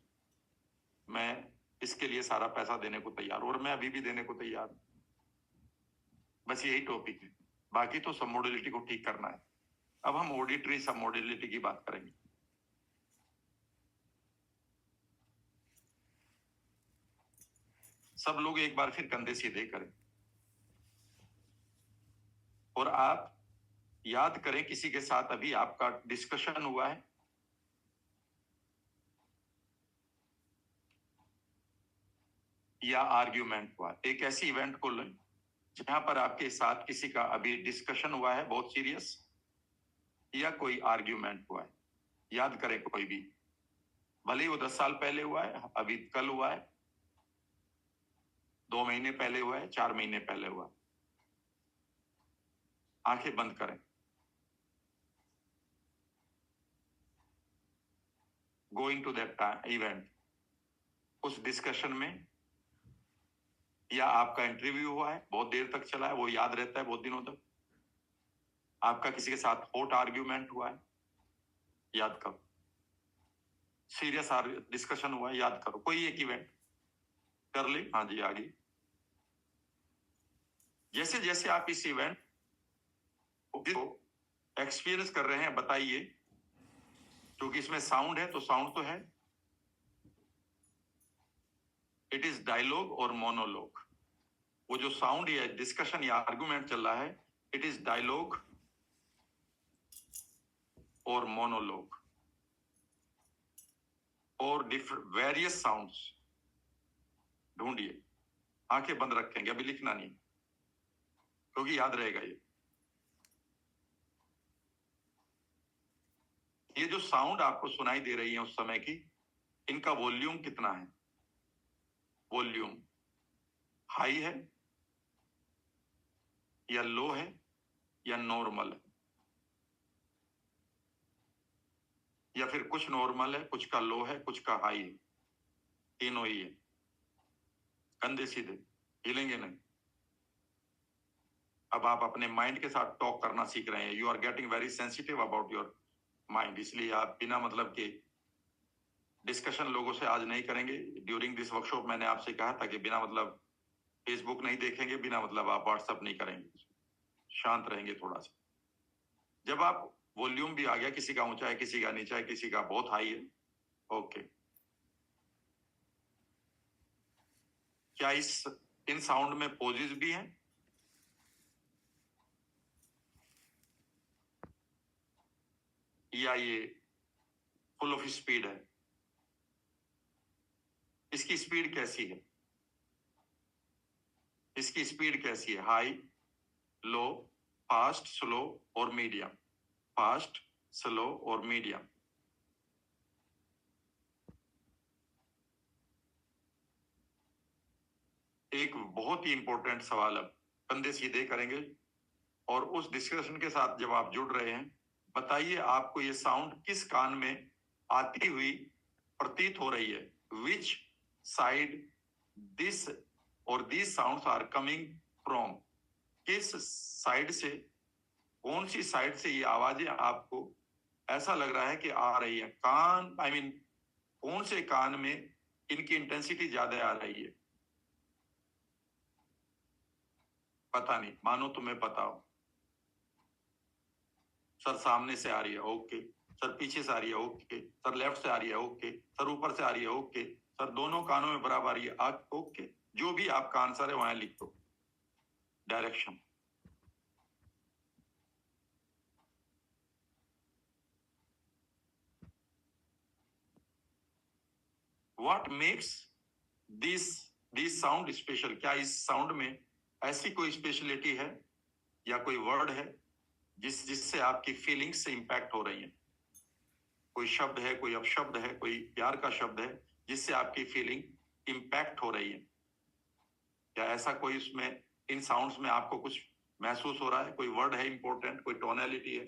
मैं इसके लिए सारा पैसा देने को तैयार हूं, और मैं अभी भी देने को तैयार हूं। बस यही टॉपिक है, बाकी तो सब मॉडलिटी को ठीक करना है। अब हम ऑडिटरी सब मॉडलिटी की बात करेंगे। सब लोग एक बार फिर कंधे सीधे करें और आप याद करें किसी के साथ अभी आपका डिस्कशन हुआ है। या आर्ग्यूमेंट हुआ। एक ऐसी इवेंट को लें जहां पर आपके साथ किसी का अभी डिस्कशन हुआ है बहुत सीरियस, या कोई आर्ग्यूमेंट हुआ है। याद करें कोई भी, भले ही वो 10 साल पहले हुआ है, अभी कल हुआ है, 2 महीने पहले हुआ है, 4 महीने पहले हुआ है। आंखें बंद करें, गोइंग टू दैट इवेंट, उस डिस्कशन में, या आपका इंटरव्यू हुआ है बहुत देर तक चला है, वो याद रहता है बहुत दिनों तक। आपका किसी के साथ हॉट आर्ग्यूमेंट हुआ है, याद करो। सीरियस डिस्कशन हुआ है, याद करो। कोई एक इवेंट कर ले। हाँ जी, आगे। जैसे जैसे आप इस इवेंट को एक्सपीरियंस कर रहे हैं, बताइए, क्योंकि इसमें साउंड है, तो साउंड तो है। इट इज डायलॉग और मोनोलॉग। वो जो साउंड या डिस्कशन या आर्गुमेंट चल रहा है, इट इज डायलॉग और मोनोलॉग और डिफरेंट वेरियस साउंड्स। ढूंढिए, आंखें बंद रखेंगे, अभी लिखना नहीं क्योंकि याद रहेगा ये जो साउंड आपको सुनाई दे रही है उस समय की, इनका वॉल्यूम कितना है? वॉल्यूम हाई है या लो है या नॉर्मल है, या फिर कुछ नॉर्मल है, कुछ का लो है, कुछ का हाई है, तीनों ही है। कंधे सीधे, हिलेंगे नहीं। अब आप अपने माइंड के साथ टॉक करना सीख रहे हैं। You are getting very sensitive about your mind, इसलिए आप बिना मतलब के डिस्कशन लोगों से आज नहीं करेंगे। ड्यूरिंग दिस वर्कशॉप मैंने आपसे कहा था कि बिना मतलब फेसबुक नहीं देखेंगे, बिना मतलब आप व्हाट्सएप नहीं करेंगे, शांत रहेंगे थोड़ा सा। जब आप वॉल्यूम भी आ गया, किसी का ऊंचा है, किसी का नीचा है, किसी का बहुत हाई है, ओके। क्या इन साउंड में पोजेस भी हैं? या ये फुल ऑफ स्पीड है? इसकी स्पीड कैसी है? इसकी स्पीड कैसी है? हाई, लो, फास्ट, स्लो और मीडियम। फास्ट, स्लो और मीडियम। एक बहुत ही इंपॉर्टेंट सवाल, अब कंधे सीधे करेंगे और उस डिस्कशन के साथ जब आप जुड़ रहे हैं, बताइए आपको ये साउंड किस कान में आती हुई प्रतीत हो रही है? विच साइड दिस और these sounds are coming from? किस साइड से, कौन सी साइड से ये आवाजें आपको ऐसा लग रहा है कि आ रही है? कान, आई मीन कौन से कान में इनकी इंटेंसिटी ज्यादा आ रही है? पता नहीं, मानो तुम्हें पता हो। सर सामने से आ रही है, ओके। सर पीछे से आ रही है, ओके। सर लेफ्ट से आ रही है, ओके। सर ऊपर से आ रही है, ओके। सर दोनों कानों में बराबर आ रही है, ओके। जो भी आपका आंसर है वहां लिख दो। Direction, what makes this this sound special? क्या इस साउंड में ऐसी कोई स्पेशलिटी है या कोई वर्ड है जिससे आपकी फीलिंग्स से इंपैक्ट हो रही है? कोई शब्द है, कोई अपशब्द है, कोई प्यार का शब्द है जिससे आपकी फीलिंग इंपैक्ट हो रही है? क्या ऐसा कोई उसमें, इन साउंड्स में आपको कुछ महसूस हो रहा है? कोई वर्ड है इंपॉर्टेंट, कोई टोनैलिटी है,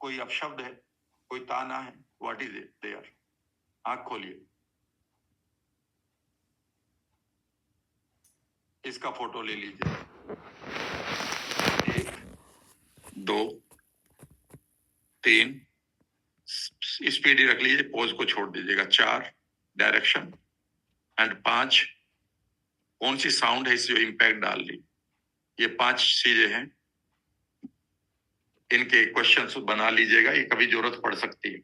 कोई अपशब्द है, कोई ताना है? What is it there? आंख खोलिए, इसका फोटो ले लीजिए। 1, 2, 3, स्पीड ही रख लीजिए, पोज को छोड़ दीजिएगा। 4, डायरेक्शन। एंड 5, कौन सी साउंड है इस जो इंपैक्ट डाल रही? ये 5 चीजें हैं। इनके क्वेश्चंस बना लीजिएगा, ये कभी जरूरत पड़ सकती है।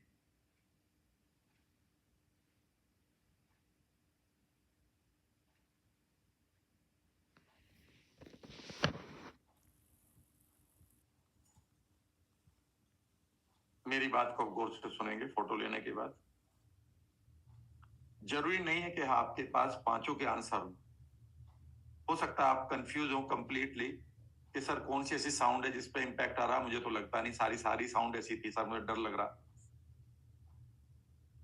मेरी बात को गौर से सुनेंगे फोटो लेने के बाद। जरूरी नहीं है कि आपके पास पांचों के आंसर हो सकता है आप कंफ्यूज हो कंप्लीटली कि सर कौन सी ऐसी साउंड है जिस पे इम्पैक्ट आ रहा है, मुझे तो लगता नहीं, सारी सारी साउंड ऐसी थी सर, मुझे डर लग रहा।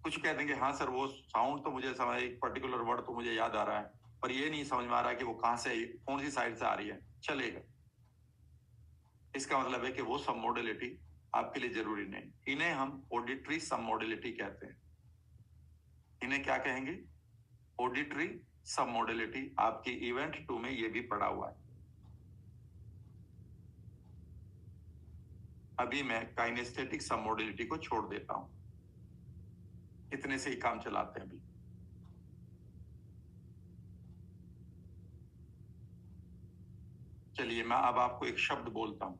कुछ कह देंगे हाँ सर वो साउंड तो मुझे समझ, एक पर्टिकुलर वर्ड तो मुझे याद आ रहा है, पर ये नहीं समझ में आ रहा है कि वो कहां से, कौन सी साइड से आ रही है। चलेगा, इसका मतलब है कि वो सब मॉडलिटी आपके लिए जरूरी नहीं। इन्हें हम ऑडिटरी सब मॉडलिटी कहते हैं। इन्हें क्या कहेंगे? ऑडिटरी सब मॉडलिटी। आपकी इवेंट 2 में ये भी पड़ा हुआ है। अभी मैं काइनेस्थेटिक सब मॉडलिटी को छोड़ देता हूं, इतने से ही काम चलाते हैं अभी। चलिए मैं अब आपको एक शब्द बोलता हूं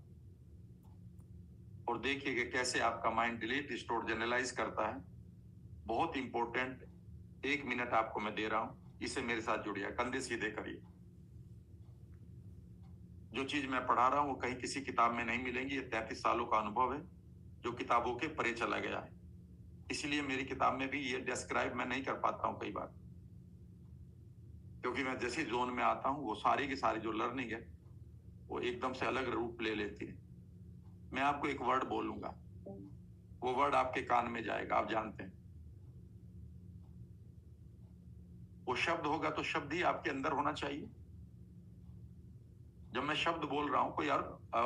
और देखिए कि कैसे आपका माइंड डिलीट स्टोर जनरलाइज करता है। बहुत इंपॉर्टेंट, 1 मिनट आपको मैं दे रहा हूं, इसे मेरे साथ जुड़िए, कंधे सीधे करिए। जो चीज मैं पढ़ा रहा हूं वो कहीं किसी किताब में नहीं मिलेंगी। ये 33 सालों का अनुभव है जो किताबों के परे चला गया है। इसलिए मेरी किताब में भी ये डिस्क्राइब मैं नहीं कर पाता हूं कई बार, क्योंकि मैं जैसे जोन में आता हूं वो सारी की सारी जो लर्निंग है वो एकदम से अलग रूप ले लेती है। मैं आपको एक वर्ड बोलूंगा, वो वर्ड आपके कान में जाएगा, आप जानते हैं। वो शब्द होगा तो शब्द ही आपके अंदर होना चाहिए। जब मैं शब्द बोल रहा हूं, कोई यार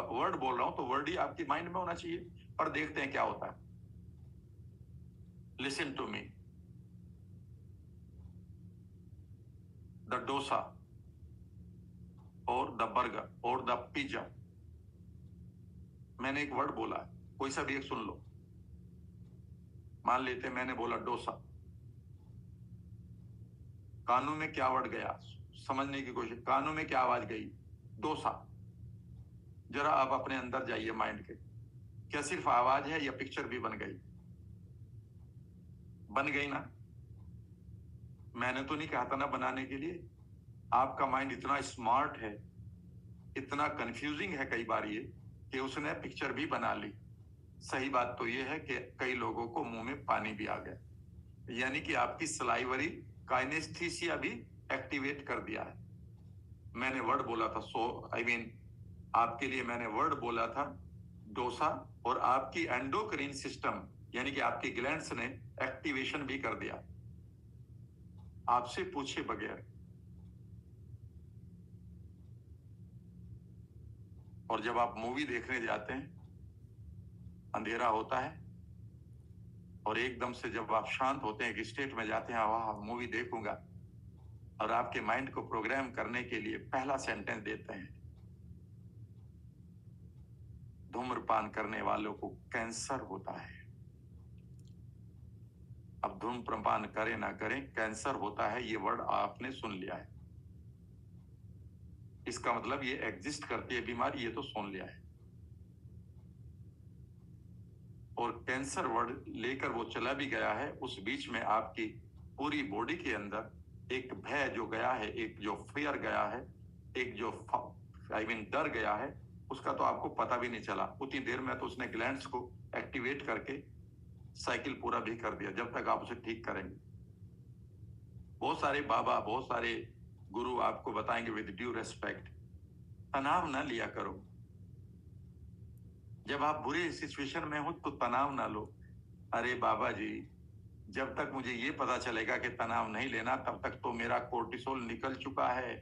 वर्ड बोल रहा हूं, तो वर्ड ही आपकी माइंड में होना चाहिए। पर देखते हैं क्या होता है। Listen to me. The dosa और द बर्गर और द पिज्जा। मैंने एक वर्ड बोला है, कोई सा भी एक सुन लो। मान लेते मैंने बोला डोसा, कानों में क्या वर्ड गया, समझने की कोशिश। कानों में क्या आवाज गई? डोसा। जरा आप अपने अंदर जाइए माइंड के, क्या सिर्फ आवाज है या पिक्चर भी बन गई? बन गई ना? मैंने तो नहीं कहा था ना बनाने के लिए। आपका माइंड इतना स्मार्ट है, इतना कंफ्यूजिंग है कई बार ये, कि उसने पिक्चर भी बना ली। सही बात तो ये है कि कई लोगों को मुंह में पानी भी आ गया, यानी कि आपकी सलाइवरी काइनेस्थीसिया भी एक्टिवेट कर दिया है। मैंने वर्ड बोला था, आपके लिए मैंने वर्ड बोला था डोसा, और आपकी एंडोक्राइन सिस्टम यानी कि आपकी ग्लैंड्स ने एक्टिवेशन भी कर दिया, आपसे पूछे बगैर। और जब आप मूवी देखने जाते हैं, अंधेरा होता है और एकदम से जब आप शांत होते हैं, एक स्टेट में जाते हैं, वाह मूवी देखूंगा, और आपके माइंड को प्रोग्राम करने के लिए पहला सेंटेंस देते हैं, धूम्रपान करने वालों को कैंसर होता है। अब धूम्रपान करें ना करें, कैंसर होता है, ये वर्ड आपने सुन लिया है। इसका मतलब ये एग्जिस्ट करती है बीमारी, ये तो सुन लिया है। और कैंसर वर्ड लेकर वो चला भी गया है। उस बीच में आपकी पूरी बॉडी के अंदर एक भय जो गया है, एक जो फियर गया है, एक जो डर गया है, उसका तो आपको पता भी नहीं चला। उतनी देर में तो उसने ग्लैंड्स को एक्टिवेट करके साइकिल पूरा भी कर दिया, जब तक आप उसे ठीक करेंगे। बहुत सारे बाबा, बहुत सारे गुरु आपको बताएंगे विद ड्यू रेस्पेक्ट, तनाव ना लिया करो। जब आप बुरे सिचुएशन में हो तो तनाव ना लो। अरे बाबा जी, जब तक मुझे ये पता चलेगा कि तनाव नहीं लेना, तब तक तो मेरा कोर्टिसोल निकल चुका है।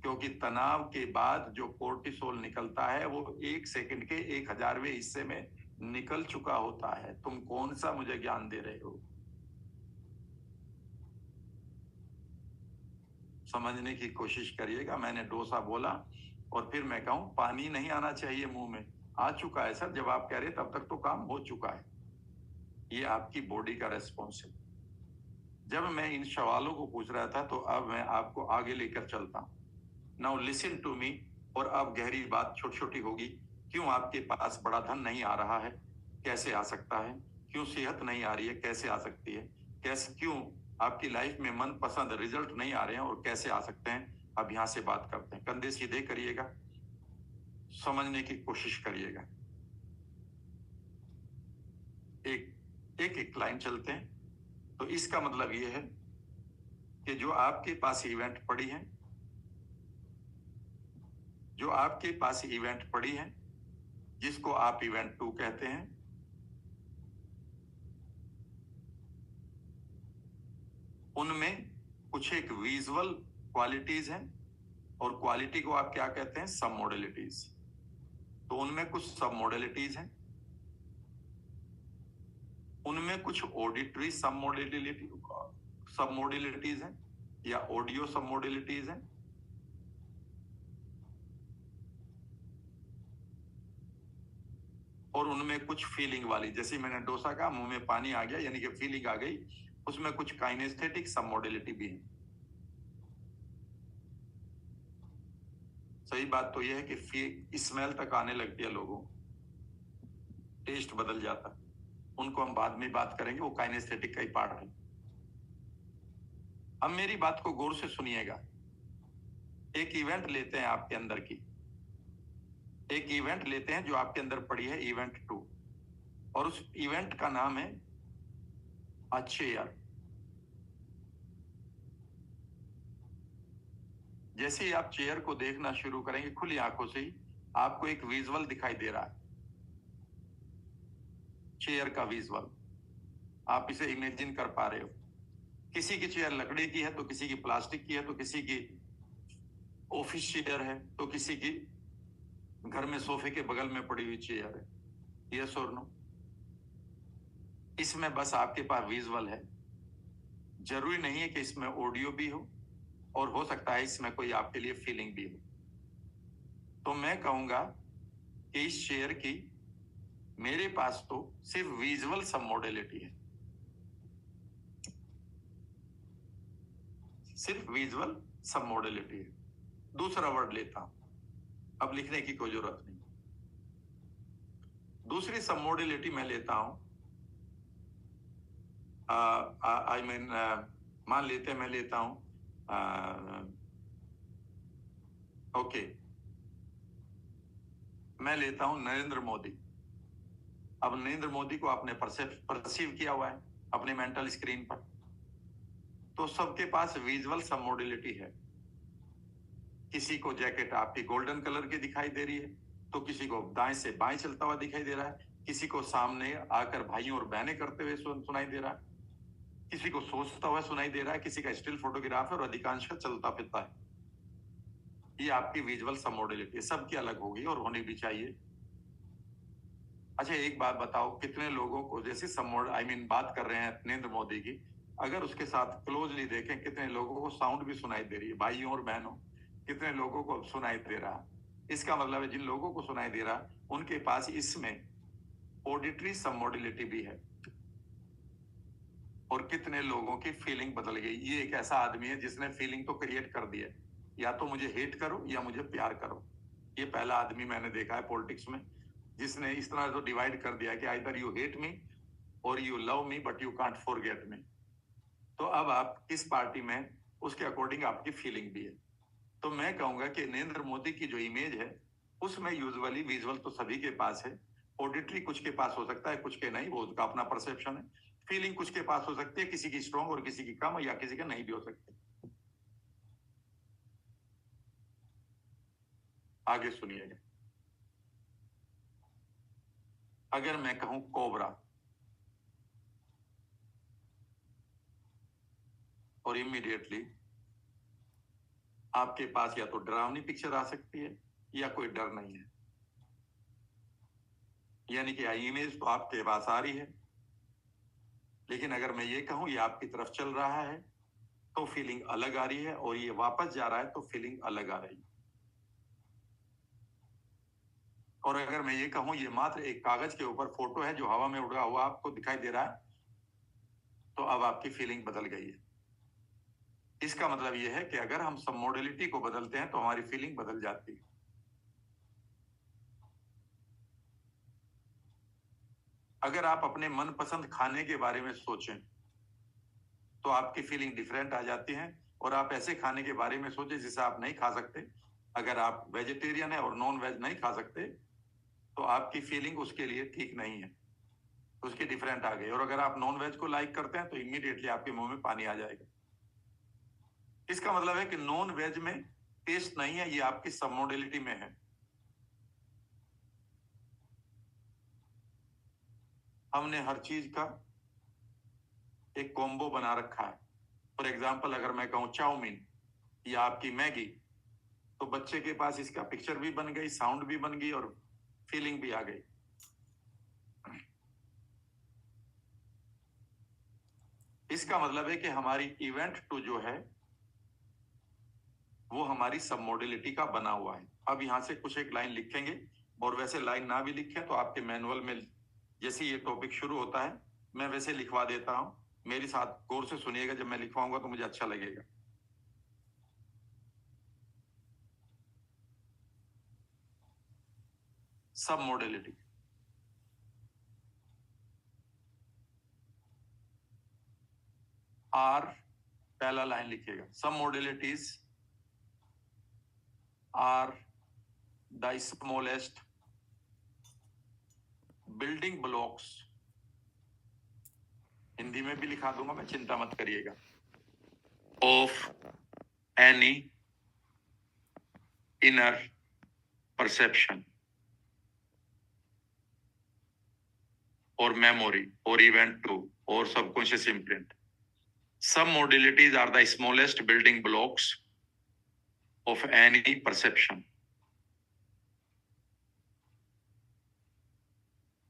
क्योंकि तनाव के बाद जो कोर्टिसोल निकलता है वो 1 सेकंड के 1000वें हिस्से में निकल चुका होता है। तुम कौन सा मुझे ज्ञान दे रहे हो? समझने की कोशिश करिएगा। मैंने डोसा बोला और फिर मैं कहूं पानी नहीं आना चाहिए मुंह में, आ चुका है सर। जब आप कह रहे तब तक तो काम हो चुका है। ये आपकी बॉडी का रेस्पॉन्स है। जब मैं इन सवालों को पूछ रहा था तो अब मैं आपको आगे लेकर चलता हूं। Now listen to me. और अब गहरी बात छोटी छोटी होगी। क्यों आपके पास बड़ा धन नहीं आ रहा है? कैसे आ सकता है? क्यों सेहत नहीं आ रही है? कैसे आ सकती है? कैसे, क्यों आपकी लाइफ में मनपसंद रिजल्ट नहीं आ रहे हैं और कैसे आ सकते हैं? अब यहां से बात करते हैं। कंधे सीधे करिएगा, समझने की कोशिश करिएगा। एक एक एक लाइन चलते हैं। तो इसका मतलब ये है कि जो आपके पास इवेंट पड़ी है, जो आपके पास इवेंट पड़ी है, जिसको आप इवेंट 2 कहते हैं, उनमें कुछ एक विजुअल क्वालिटीज हैं और क्वालिटी को आप क्या कहते हैं? सब मॉडलिटीज। तो उनमें कुछ सब मॉडलिटीज हैं, उनमें कुछ ऑडिटरी सब मॉडलिटीज हैं या ऑडियो सब मॉडलिटीज हैं, और उनमें कुछ फीलिंग वाली, जैसे मैंने डोसा का मुंह में पानी आ गया यानी कि फीलिंग आ गई, उसमें कुछ काइनेस्थेटिक सब मॉडलिटी भी है। सही बात तो यह है कि स्मेल तक आने लगती है लोगों, टेस्ट बदल जाता है, उनको हम बाद में बात करेंगे, वो काइनेस्थेटिक का ही पार्ट है। अब मेरी बात को गौर से सुनिएगा। एक इवेंट लेते हैं आपके अंदर की, एक इवेंट लेते हैं जो आपके अंदर पड़ी है, इवेंट 2, और उस इवेंट का नाम है अ चेयर। जैसे ही आप चेयर को देखना शुरू करेंगे खुली आंखों से ही, आपको एक विजुअल दिखाई दे रहा है, चेयर का विजुअल। आप इसे इमेजिन कर पा रहे हो। किसी की चेयर लकड़ी की है, तो किसी की प्लास्टिक की है, तो किसी की ऑफिस चेयर है, तो किसी की घर में सोफे के बगल में पड़ी हुई चेयर है। यस और नो? इसमें बस आपके पास विजुअल है, जरूरी नहीं है कि इसमें ऑडियो भी हो, और हो सकता है इसमें कोई आपके लिए फीलिंग भी हो। तो मैं कहूंगा कि इस चेयर की मेरे पास तो सिर्फ विजुअल सब मॉडलिटी है, सिर्फ विजुअल सब मॉडलिटी है। दूसरा वर्ड लेता हूं, अब लिखने की कोई जरूरत नहीं। दूसरी सब मॉडलिटी मैं लेता हूं, आई मीन मान लेते मैं लेता हूं ओके, मैं लेता हूं नरेंद्र मोदी। अब नरेंद्र मोदी को आपने परसीव किया हुआ है अपने मेंटल स्क्रीन पर, तो सबके पास विजुअल सब मॉडलिटी है। किसी को जैकेट आपकी गोल्डन कलर की दिखाई दे रही है, तो किसी को दाएं से बाएं चलता हुआ दिखाई दे रहा है, किसी को सामने आकर भाइयों और बहनें करते हुए सुनाई दे रहा है, किसी को सोचता हुआ सुनाई दे रहा है, किसी का स्टिल फोटोग्राफ है और अधिकांश का चलता फिरता है। ये आपकी विजुअल सब मॉडलिटी सबकी अलग होगी और होनी भी चाहिए। अच्छा एक बात बताओ, कितने लोगों को, जैसे बात कर रहे हैं नरेंद्र मोदी की, अगर उसके साथ क्लोजली देखें कितने लोगों को साउंड भी सुनाई दे रही है, भाइयों और बहनों, कितने लोगों को सुनाई दे रहा है। इसका मतलब है जिन लोगों को सुनाई दे रहा उनके पास इसमें ऑडिटरी सब मॉडलिटी भी है, और कितने लोगों की फीलिंग बदल गई। ये एक ऐसा आदमी है जिसने फीलिंग तो क्रिएट कर दी है, या तो मुझे हेट करो या मुझे प्यार करो। ये पहला आदमी मैंने देखा है पॉलिटिक्स में जिसने इस तरह तो डिवाइड कर दिया कि आइदर यू हेट मी और you love me but you can't forget me. तो अब आप किस पार्टी में, उसके अकॉर्डिंग आपकी फीलिंग भी है। तो मैं कहूंगा कि नरेंद्र मोदी की जो इमेज है उसमें यूजुअली विजुअल तो सभी के पास है, ऑडिटरी कुछ के पास हो सकता है, कुछ के नहीं, वो उसका अपना परसेप्शन है। फीलिंग कुछ के पास हो सकती है, किसी की स्ट्रॉन्ग और किसी की कम, या किसी का नहीं भी हो सकती। आगे सुनिएगा। अगर मैं कहूं कोबरा, और इमीडिएटली आपके पास या तो डरावनी पिक्चर आ सकती है या कोई डर नहीं है, यानी कि इमेज तो आपके पास आ रही है, लेकिन अगर मैं ये कहूं ये आपकी तरफ चल रहा है तो फीलिंग अलग आ रही है, और ये वापस जा रहा है तो फीलिंग अलग आ रही है। और अगर मैं ये कहूं ये मात्र एक कागज के ऊपर फोटो है जो हवा में उड़ा हुआ आपको दिखाई दे रहा है, तो अब आपकी फीलिंग बदल गई है। इसका मतलब यह है कि अगर हम सब मॉडलिटी को बदलते हैं तो हमारी फीलिंग बदल जाती है। अगर आप अपने मनपसंद खाने के बारे में सोचें तो आपकी फीलिंग डिफरेंट आ जाती है, और आप ऐसे खाने के बारे में सोचें जिसे आप नहीं खा सकते, अगर आप वेजिटेरियन है और नॉन वेज नहीं खा सकते, तो आपकी फीलिंग उसके लिए ठीक नहीं है। उसके डिफरेंट आ गए। और अगर आप नॉन वेज को लाइक करते हैं तो इमीडिएटली आपके मुंह में पानी आ जाएगा। इसका मतलब है कि नॉन वेज में टेस्ट नहीं है, ये आपकी सब मॉडलिटी में है। हमने हर चीज का एक कॉम्बो बना रखा है। फॉर एग्जाम्पल, अगर मैं कहूं चाउमीन या आपकी मैगी, तो बच्चे के पास इसका पिक्चर भी बन गई, साउंड भी बन गई और फीलिंग भी आ गई। इसका मतलब है कि हमारी इवेंट टू जो है वो हमारी सब मॉडलिटी का बना हुआ है। अब यहां से कुछ एक लाइन लिखेंगे, और वैसे लाइन ना भी लिखें तो आपके मैनुअल में जैसे ये टॉपिक शुरू होता है मैं वैसे लिखवा देता हूं। मेरे साथ गौर से सुनिएगा, जब मैं लिखवाऊंगा तो मुझे अच्छा लगेगा। सब मॉडलिटी, आर, पहला लाइन लिखिएगा, सब modalities are the smallest building blocks. Hindi में भी लिखा दूंगा मैं, चिंता मत करिएगा। Of any inner perception or memory or event two or subconscious imprint. Some modalities are the smallest building blocks of any perception.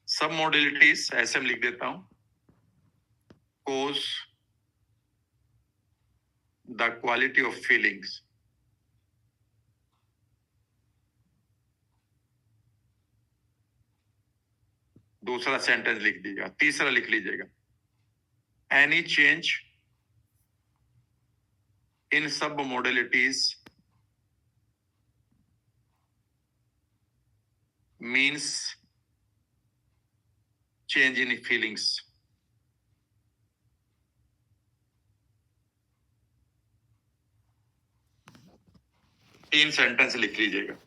Some modalities ऐसे में लिख देता हूं, cause the quality of feelings. दूसरा सेंटेंस लिख दीजिएगा, तीसरा लिख लीजिएगा, any change in sub modalities means change in feelings. तीन सेंटेंस लिख लीजिएगा।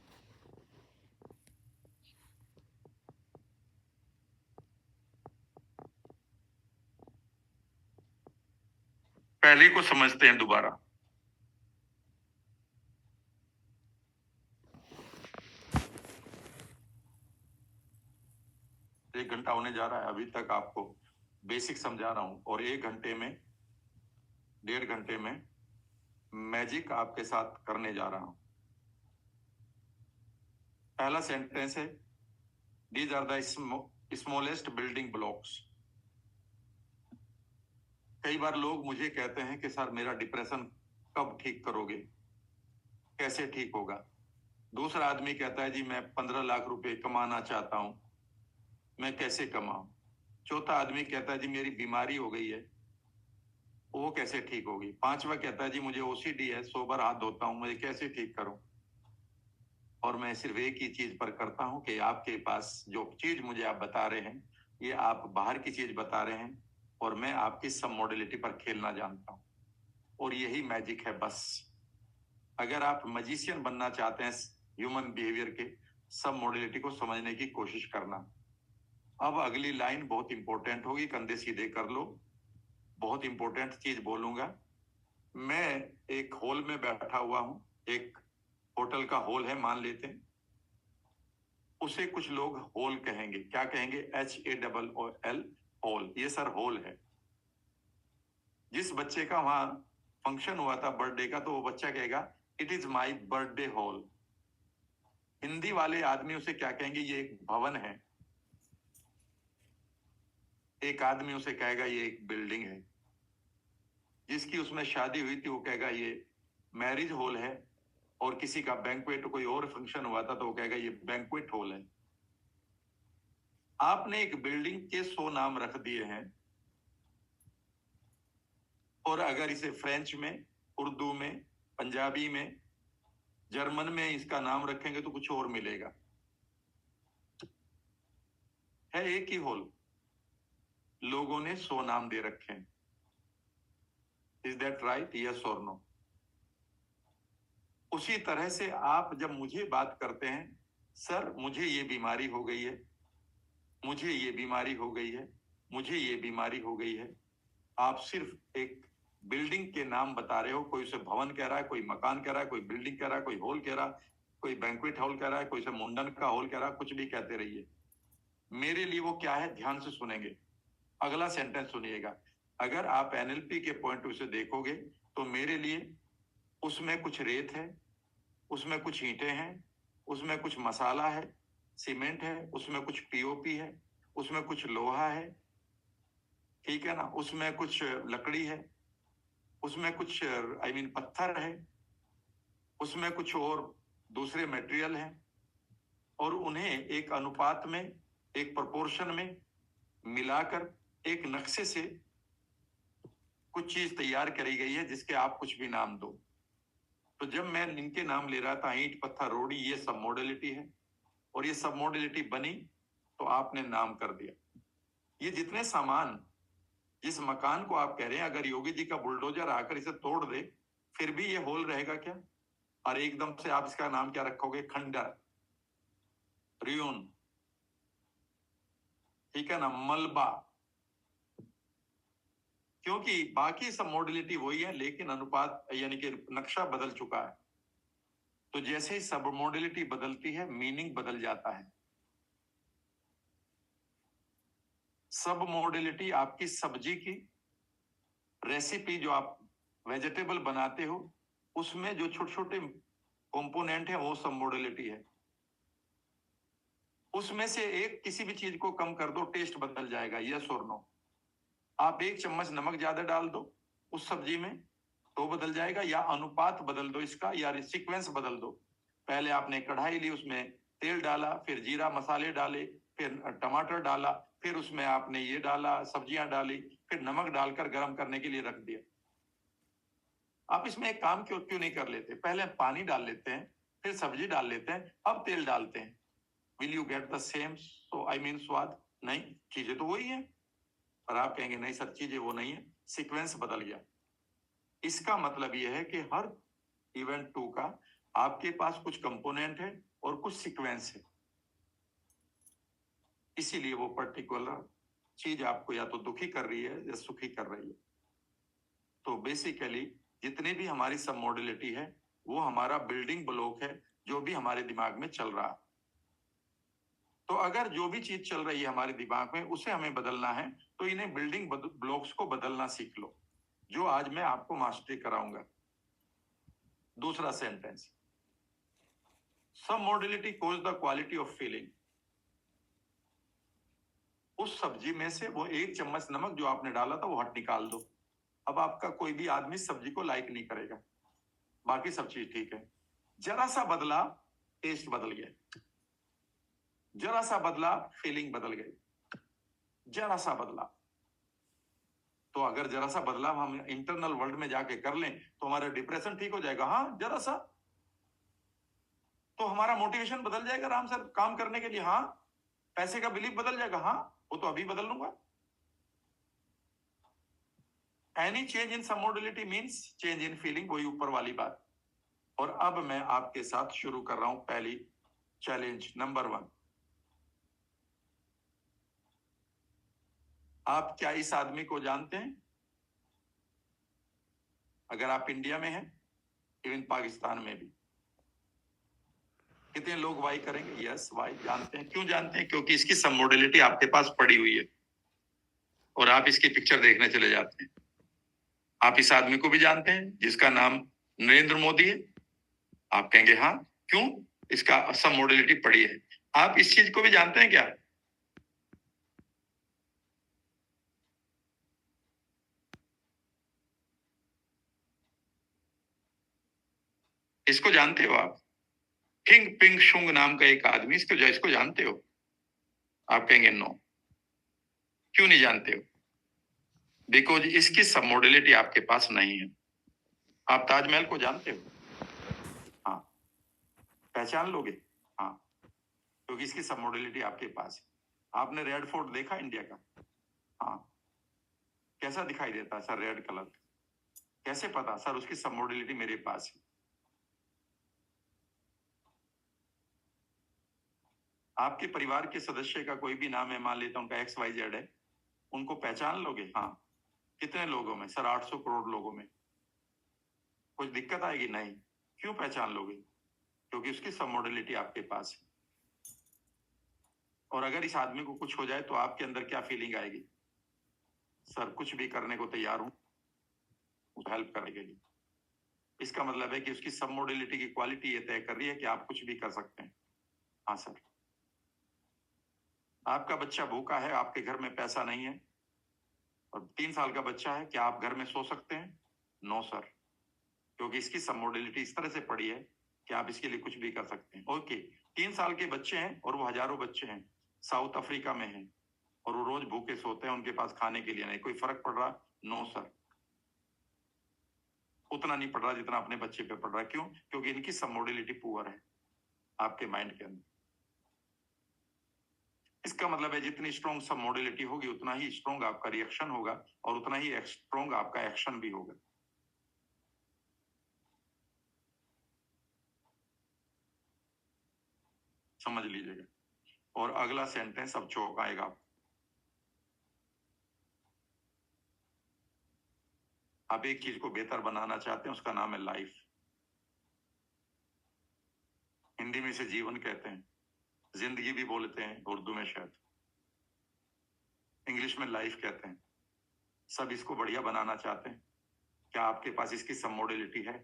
पहले को समझते हैं दोबारा। एक घंटा होने जा रहा है, अभी तक आपको बेसिक समझा रहा हूं, और 1 घंटे में, 1.5 घंटे में मैजिक आपके साथ करने जा रहा हूं। पहला सेंटेंस है, these are the smallest building blocks. कई बार लोग मुझे कहते हैं कि सर मेरा डिप्रेशन कब ठीक करोगे, कैसे ठीक होगा। दूसरा आदमी कहता है जी मैं 15 लाख रुपए कमाना चाहता हूं, मैं कैसे कमाऊं। चौथा आदमी कहता है जी मेरी बीमारी हो गई है, वो कैसे ठीक होगी। पांचवा कहता है जी मुझे ओसीडी है, 100 बार हाथ धोता हूं, मुझे कैसे ठीक करूं। और मैं सिर्फ एक ही चीज पर करता हूं कि आपके पास जो चीज मुझे आप बता रहे हैं, ये आप बाहर की चीज बता रहे हैं, और मैं आपकी सब मॉडलिटी पर खेलना जानता हूं, और यही मैजिक है बस। अगर आप मैजिशियन बनना चाहते हैं ह्यूमन बिहेवियर के, सब मॉडलिटी को समझने की कोशिश करना। अब अगली लाइन बहुत इंपॉर्टेंट होगी, कंधे सीधे कर लो, बहुत इंपॉर्टेंट चीज बोलूंगा। मैं एक हॉल में बैठा हुआ हूं, एक होटल का हॉल है मान लेते हैं, उसे कुछ लोग हॉल कहेंगे। क्या कहेंगे? HALL, hall. ये सर हॉल है। जिस बच्चे का वहां फंक्शन हुआ था बर्थडे का, तो वो बच्चा कहेगा it is my birthday hall. Hindi वाले आदमी उसे क्या कहेंगे? ये एक भवन है। एक आदमी उसे कहेगा ये एक बिल्डिंग है। जिसकी उसमें शादी हुई थी वो कहेगा ये मैरिज हॉल है, और किसी का बैंक्वेट, कोई और फंक्शन हुआ था तो वो कहेगा ये बैंक्वेट हॉल है। आपने एक बिल्डिंग के 100 नाम रख दिए हैं, और अगर इसे फ्रेंच में, उर्दू में, पंजाबी में, जर्मन में इसका नाम रखेंगे तो कुछ और मिलेगा। है एक ही हॉल, लोगों ने 100 नाम दे रखे हैं। Is that right? यस और नो? उसी तरह से आप जब मुझे बात करते हैं, सर मुझे ये बीमारी हो गई है, मुझे ये बीमारी हो गई है, मुझे ये बीमारी हो गई है। आप सिर्फ एक बिल्डिंग के नाम बता रहे हो, कोई उसे भवन कह रहा है, कोई मकान कह रहा है, कोई बिल्डिंग कह रहा है, कोई हॉल कह रहा है, कोई बैंक्वेट हॉल कह रहा है, कोई उसे मुंडन का हॉल कह रहा है, कुछ भी कहते रहिए। मेरे लिए वो क्या है, ध्यान से सुनेंगे। अगला सेंटेंस सुनिएगा। अगर आप एनएलपी के पॉइंट से देखोगे तो मेरे लिए उसमें कुछ रेत है, उसमें कुछ ईंटें हैं, उसमें कुछ मसाला है, सीमेंट है, उसमें कुछ पीओपी है, उसमें कुछ लोहा है, ठीक है ना, उसमें कुछ लकड़ी है, उसमें कुछ पत्थर है, उसमें कुछ और दूसरे मटेरियल हैं, और उन्हें एक अनुपात में, एक प्रोपोर्शन में मिलाकर एक नक्शे से कुछ चीज तैयार करी गई है जिसके आप कुछ भी नाम दो। तो जब मैं इनके नाम ले रहा था, ईंट पत्थर रोड़ी, ये सब मॉडलिटी है, और ये सब मॉडलिटी बनी तो आपने नाम कर दिया। ये जितने सामान, जिस मकान को आप कह रहे हैं, अगर योगी जी का बुलडोजर आकर इसे तोड़ दे फिर भी ये होल रहेगा क्या? और एकदम से आप इसका नाम क्या रखोगे? खंडर, रियून, ठीक है ना, मलबा। क्योंकि बाकी सब मॉडलिटी वही है, लेकिन अनुपात यानी कि नक्शा बदल चुका है। तो जैसे ही सब मॉडलिटी बदलती है, मीनिंग बदल जाता है। सब मॉडलिटी आपकी सब्जी की रेसिपी, जो आप वेजिटेबल बनाते हो, उसमें जो छोटे छोटे कंपोनेंट है वो सब मॉडलिटी है। उसमें से एक किसी भी चीज को कम कर दो, टेस्ट बदल जाएगा, यस और नो। आप 1 चम्मच नमक ज्यादा डाल दो उस सब्जी में तो बदल जाएगा, या अनुपात बदल दो इसका, या सीक्वेंस बदल दो। पहले आपने कढ़ाई ली, उसमें तेल डाला, फिर जीरा मसाले डाले, फिर टमाटर डाला, फिर उसमें आपने ये डाला, सब्जियां डाली, फिर नमक डालकर गर्म करने के लिए रख दिया। आप इसमें एक काम क्यों क्यों नहीं कर लेते? पहले पानी डाल लेते हैं, फिर सब्जी डाल लेते हैं, अब तेल डालते हैं। Will you get the same स्वाद? नहीं, चीजें तो वही है। पर आप कहेंगे नहीं सर, चीजें वो नहीं है, सीक्वेंस बदल गया। इसका मतलब यह है कि हर इवेंट 2 का आपके पास कुछ कंपोनेंट है और कुछ सीक्वेंस है, इसीलिए वो पर्टिकुलर चीज आपको या तो दुखी कर रही है या सुखी कर रही है। तो बेसिकली जितनी भी हमारी सब मॉडलिटी है वो हमारा बिल्डिंग ब्लॉक है, जो भी हमारे दिमाग में चल रहा है। तो अगर जो भी चीज चल रही है हमारे दिमाग में उसे हमें बदलना है, तो इन्हें बिल्डिंग ब्लॉक्स को बदलना सीख लो, जो आज मैं आपको मास्टरी कराऊंगा। दूसरा सेंटेंस, सब modality cause the quality of feeling. उस सब्जी में से वो 1 चम्मच नमक जो आपने डाला था वो हट निकाल दो। अब आपका कोई भी आदमी सब्जी को लाइक नहीं करेगा, बाकी सब चीज ठीक है। जरा सा बदला, टेस्ट बदल गया। जरा सा बदला, फीलिंग बदल गई। जरा सा बदला। तो अगर जरा सा बदलाव हम इंटरनल वर्ल्ड में जाके कर लें तो हमारा डिप्रेशन ठीक हो जाएगा। हाँ, जरा सा, तो हमारा मोटिवेशन बदल जाएगा राम सर काम करने के लिए। हाँ, पैसे का बिलीफ बदल जाएगा। हाँ, वो तो अभी बदल लूंगा। Any change in some modality means change in feeling, वही ऊपर वाली बात। और अब मैं आपके साथ शुरू कर रहा हूं पहली चैलेंज नंबर 1। आप क्या इस आदमी को जानते हैं? अगर आप इंडिया में हैं, इवन पाकिस्तान में भी। कितने लोग वाई करेंगे? यस, वाई जानते हैं। क्यों जानते हैं? क्योंकि इसकी सब मॉडलिटी आपके पास पड़ी हुई है और आप इसकी पिक्चर देखने चले जाते हैं। आप इस आदमी को भी जानते हैं जिसका नाम नरेंद्र मोदी है। आप कहेंगे हाँ, क्यों? इसका सब मॉडलिटी पड़ी है। आप इस चीज को भी जानते हैं क्या? इसको जानते हो आप? किंग पिंग शुंग नाम का एक आदमी, इसको जानते हो? आप कहेंगे नो। क्यों नहीं जानते हो? बिकॉज इसकी सब मॉडलिटी आपके पास नहीं है। आप ताजमहल को जानते हो? हाँ, पहचान लोगे? हाँ, क्योंकि इसकी सब मॉडलिटी आपके पास है। आपने रेड फोर्ट देखा इंडिया का? हाँ, कैसा दिखाई देता है सर रेड कलर? कैसे पता? सर उसकी सब मॉडलिटी मेरे पास है। आपके परिवार के सदस्य का कोई भी नाम है, मान लेता हूं उनका XYZ है, उनको पहचान लोगे? हाँ। कितने लोगों में? सर 800 करोड़ लोगों में। कुछ दिक्कत आएगी? नहीं। क्यों पहचान लोगे? क्योंकि उसकी सब मॉडलिटी आपके पास है। और अगर इस आदमी को कुछ हो जाए तो आपके अंदर क्या फीलिंग आएगी? सर कुछ भी करने को तैयार हूं हेल्प करने के लिए। इसका मतलब है कि उसकी सब मॉडलिटी की क्वालिटी ये तय कर रही है कि आप कुछ भी कर सकते हैं। हाँ सर। आपका बच्चा भूखा है, आपके घर में पैसा नहीं है, और 3 साल का बच्चा है, क्या आप घर में सो सकते हैं? नो सर, क्योंकि इसकी सब मॉडलिटी इस तरह से पड़ी है कि आप इसके लिए कुछ भी कर सकते हैं। ओके, 3 साल के बच्चे हैं और वो हजारों बच्चे हैं, साउथ अफ्रीका में हैं, और वो रोज भूखे सोते हैं, उनके पास खाने के लिए नहीं, कोई फर्क पड़ रहा? नो सर, उतना नहीं पड़ रहा जितना अपने बच्चे पे पड़ रहा है। क्यों? क्योंकि इनकी सब मॉडलिटी पुअर है आपके माइंड के अंदर। इसका मतलब है जितनी स्ट्रॉन्ग सब मॉडलिटी होगी उतना ही स्ट्रॉन्ग आपका रिएक्शन होगा, और उतना ही स्ट्रॉन्ग आपका एक्शन भी होगा। समझ लीजिएगा। और अगला सेंटेंस अब चौंकाएगा आपको। आप एक चीज को बेहतर बनाना चाहते हैं, उसका नाम है लाइफ। हिंदी में इसे जीवन कहते हैं, जिंदगी भी बोलते हैं उर्दू में शायद, इंग्लिश में लाइफ कहते हैं। सब इसको बढ़िया बनाना चाहते हैं। क्या आपके पास इसकी सब मॉडलिटी है?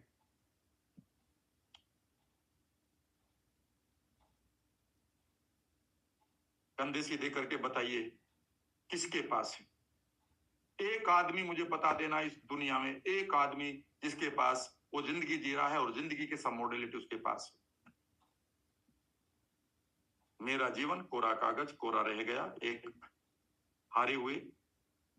कंधे सीधे करके बताइए, किसके पास है? एक आदमी मुझे बता देना इस दुनिया में, एक आदमी जिसके पास वो जिंदगी जी रहा है और जिंदगी के सब मॉडलिटी उसके पास है। मेरा जीवन कोरा कागज कोरा रह गया, एक हारी हुई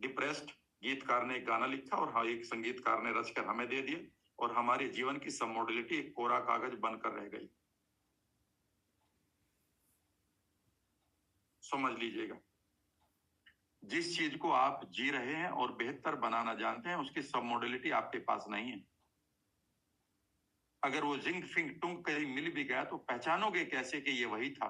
डिप्रेस्ड गीतकार ने एक गाना लिखा और हाँ एक संगीतकार ने रचकर हमें दे दिया, और हमारे जीवन की सब मॉडलिटी एक कोरा कागज बनकर रह गई। समझ लीजिएगा, जिस चीज को आप जी रहे हैं और बेहतर बनाना जानते हैं उसकी सब मॉडलिटी आपके पास नहीं है। अगर वो जिंग फिंग टुंग कहीं मिल भी गया तो पहचानोगे कैसे कि ये वही था?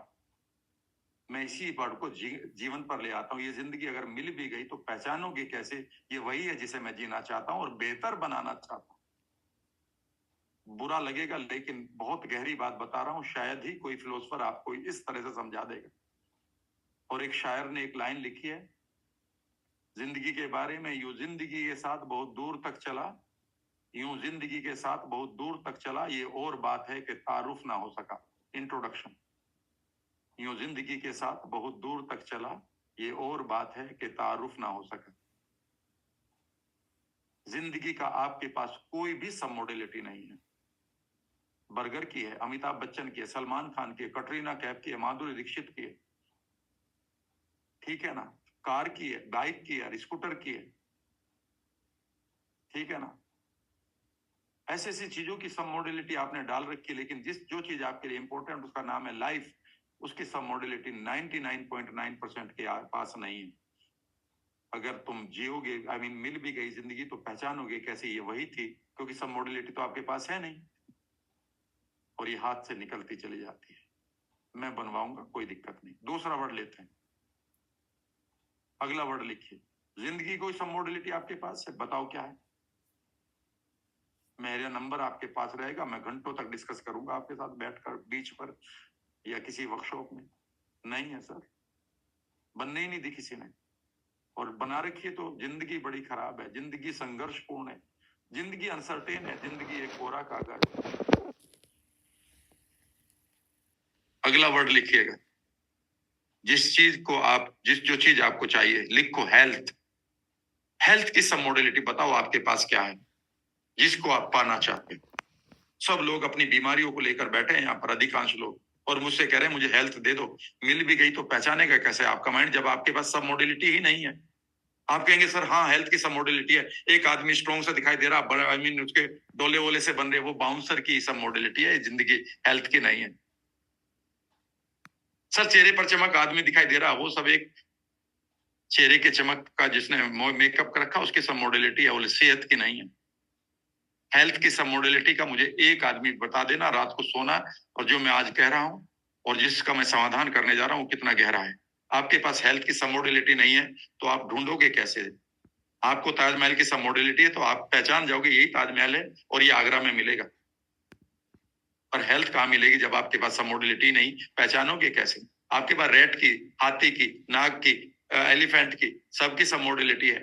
मैं इसी वर्ड को जीवन पर ले आता हूँ। ये जिंदगी अगर मिल भी गई तो पहचानोगे कैसे ये वही है जिसे मैं जीना चाहता हूँ और बेहतर बनाना चाहता हूँ? बुरा लगेगा लेकिन बहुत गहरी बात बता रहा हूँ, शायद ही कोई फिलोसफर आपको इस तरह से समझा देगा। और एक शायर ने एक लाइन लिखी है जिंदगी के बारे में, यूं जिंदगी के साथ बहुत दूर तक चला, यूं जिंदगी के साथ बहुत दूर तक चला, ये और बात है कि तारुफ ना हो सका। इंट्रोडक्शन। यूं जिंदगी के साथ बहुत दूर तक चला, ये और बात है कि तारुफ ना हो सका। जिंदगी का आपके पास कोई भी सब मॉडलिटी नहीं है। बर्गर की है, अमिताभ बच्चन की है, सलमान खान की है, कटरीना कैफ की है, माधुरी दीक्षित की है, ठीक है ना, कार की है, बाइक की है, स्कूटर की है, ठीक है ना। ऐसी ऐसी चीजों की सब मॉडलिटी आपने डाल रखी है, लेकिन जो चीज आपके लिए इंपॉर्टेंट उसका नाम है लाइफ, उसकी सब मॉडलिटी 99.9% के पास नहीं है। अगर तुम जियोगे, आई मीन मिल भी गई जिंदगी, तो पहचानोगे कैसे ये वही थी, क्योंकि सब मॉडलिटी तो आपके पास है नहीं, और ये हाथ से निकलती चली जाती है। मैं बनवाऊंगा, कोई दिक्कत नहीं। दूसरा वर्ड लेते हैं, अगला वर्ड लिखिए। जिंदगी कोई सब मॉडलिटी आपके पास है? बताओ क्या है? मेरा नंबर आपके पास रहेगा, मैं घंटों तक डिस्कस करूंगा आपके साथ बैठकर बीच पर या किसी वर्कशॉप में। नहीं है सर, बनने ही नहीं दी किसी ने, और बना रखी है तो जिंदगी बड़ी खराब है, जिंदगी संघर्षपूर्ण है, जिंदगी अनसर्टेन है, जिंदगी एक कोरा कागज है। अगला वर्ड लिखिएगा, जिस जो चीज आपको चाहिए लिखो, हेल्थ। हेल्थ की सब मॉडलिटी बताओ आपके पास क्या है जिसको आप पाना चाहते हैं? सब लोग अपनी बीमारियों को लेकर बैठे हैं यहाँ पर, अधिकांश लोग, और मुझसे कह रहे हैं मुझे हेल्थ दे दो। मिल भी गई तो पहचानेगा कैसे आपका माइंड, जब आपके पास सब मॉडलिटी ही नहीं है? आप कहेंगे सर हाँ हेल्थ की सब मॉडलिटी है, एक आदमी स्ट्रॉन्ग से दिखाई दे रहा, आई मीन उसके डोले वोले से बन रहे, वो बाउंसर की सब मॉडलिटी है, जिंदगी हेल्थ की नहीं है। सर चेहरे पर चमक, आदमी दिखाई दे रहा, वो सब एक चेहरे के चमक का जिसने मेकअप कर रखा उसकी सब मॉडलिटी है, वो सेहत की नहीं है। हेल्थ की सब मॉडलिटी का मुझे एक आदमी बता देना, रात को सोना, और जो मैं आज कह रहा हूं और जिसका मैं समाधान करने जा रहा हूं कितना गहरा है। आपके पास हेल्थ की सब मॉडलिटी नहीं है तो आप ढूंढोगे कैसे? आपको ताजमहल की सब मॉडलिटी है तो आप पहचान जाओगे यही ताजमहल है और ये आगरा में मिलेगा। पर हेल्थ कहाँ मिलेगी जब आपके पास सब मॉडलिटी नहीं? पहचानोगे कैसे? आपके पास रेट की, हाथी की, नाग की, एलिफेंट की, सबकी सब मॉडलिटी है,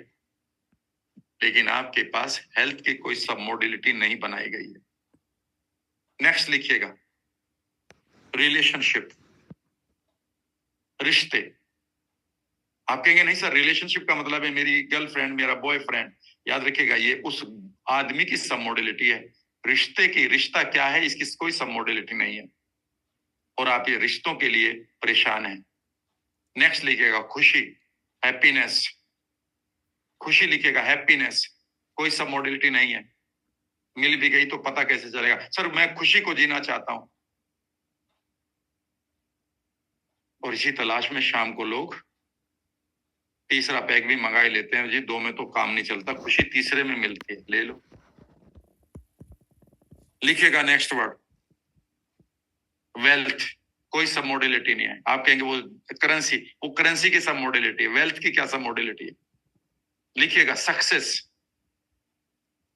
लेकिन आपके पास हेल्थ की कोई सब मॉडलिटी नहीं बनाई गई है। नेक्स्ट लिखिएगा, रिलेशनशिप, रिश्ते। आप कहेंगे नहीं सर, रिलेशनशिप का मतलब है मेरी गर्लफ्रेंड, मेरा बॉयफ्रेंड। याद रखिएगा, ये उस आदमी की सब मॉडलिटी है। रिश्ते की, रिश्ता क्या है इसकी कोई सब मॉडलिटी नहीं है, और आप ये रिश्तों के लिए परेशान हैं। नेक्स्ट लिखिएगा, खुशी, हैप्पीनेस। खुशी लिखिएगा, हैप्पीनेस, कोई सब मॉडलिटी नहीं है। मिल भी गई तो पता कैसे चलेगा? सर मैं खुशी को जीना चाहता हूं, और इसी तलाश में शाम को लोग तीसरा पैक भी मंगा ही लेते हैं। जी दो में तो काम नहीं चलता, खुशी तीसरे में मिलती है, ले लो। लिखिएगा नेक्स्ट वर्ड, वेल्थ, कोई सब मॉडलिटी नहीं है। आप कहेंगे वो करेंसी, वो करेंसी की सब मॉडलिटी है, वेल्थ की क्या सब मॉडलिटी है? लिखिएगा सक्सेस,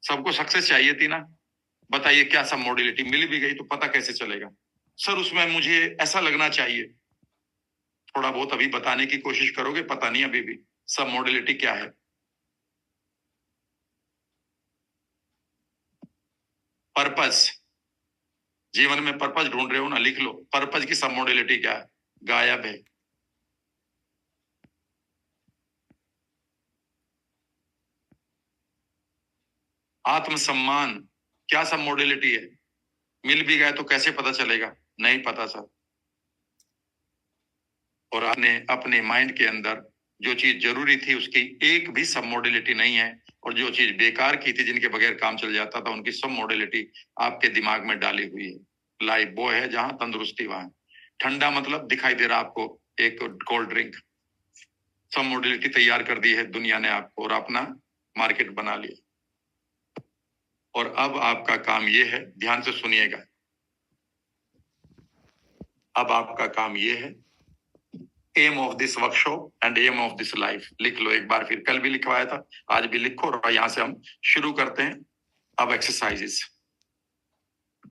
सबको सक्सेस चाहिए थी ना, बताइए क्या सब मॉडलिटी? मिल भी गई तो पता कैसे चलेगा? सर उसमें मुझे ऐसा लगना चाहिए। थोड़ा बहुत अभी बताने की कोशिश करोगे, पता नहीं अभी भी सब मॉडलिटी क्या है। पर्पस, जीवन में पर्पस ढूंढ रहे हो ना, लिख लो पर्पस की सब मॉडलिटी क्या है? गायब है। आत्मसम्मान, क्या सब मॉडलिटी है? मिल भी गए तो कैसे पता चलेगा? नहीं पता सर। और आपने अपने माइंड के अंदर जो चीज जरूरी थी उसकी एक भी सब मॉडलिटी नहीं है, और जो चीज बेकार की थी, जिनके बगैर काम चल जाता था, उनकी सब मॉडलिटी आपके दिमाग में डाली हुई है। लाइफ वो है जहां तंदुरुस्ती वहां। ठंडा मतलब दिखाई दे रहा आपको एक कोल्ड ड्रिंक, सब मॉडलिटी तैयार कर दी है दुनिया ने आपको, और अपना मार्केट बना लिया। और अब आपका काम ये है, ध्यान से सुनिएगा, अब आपका काम ये है, aim of this workshop and aim of this life लिख लो एक बार फिर। कल भी लिखवाया था, आज भी लिखो, और यहां से हम शुरू करते हैं अब एक्सरसाइजेस।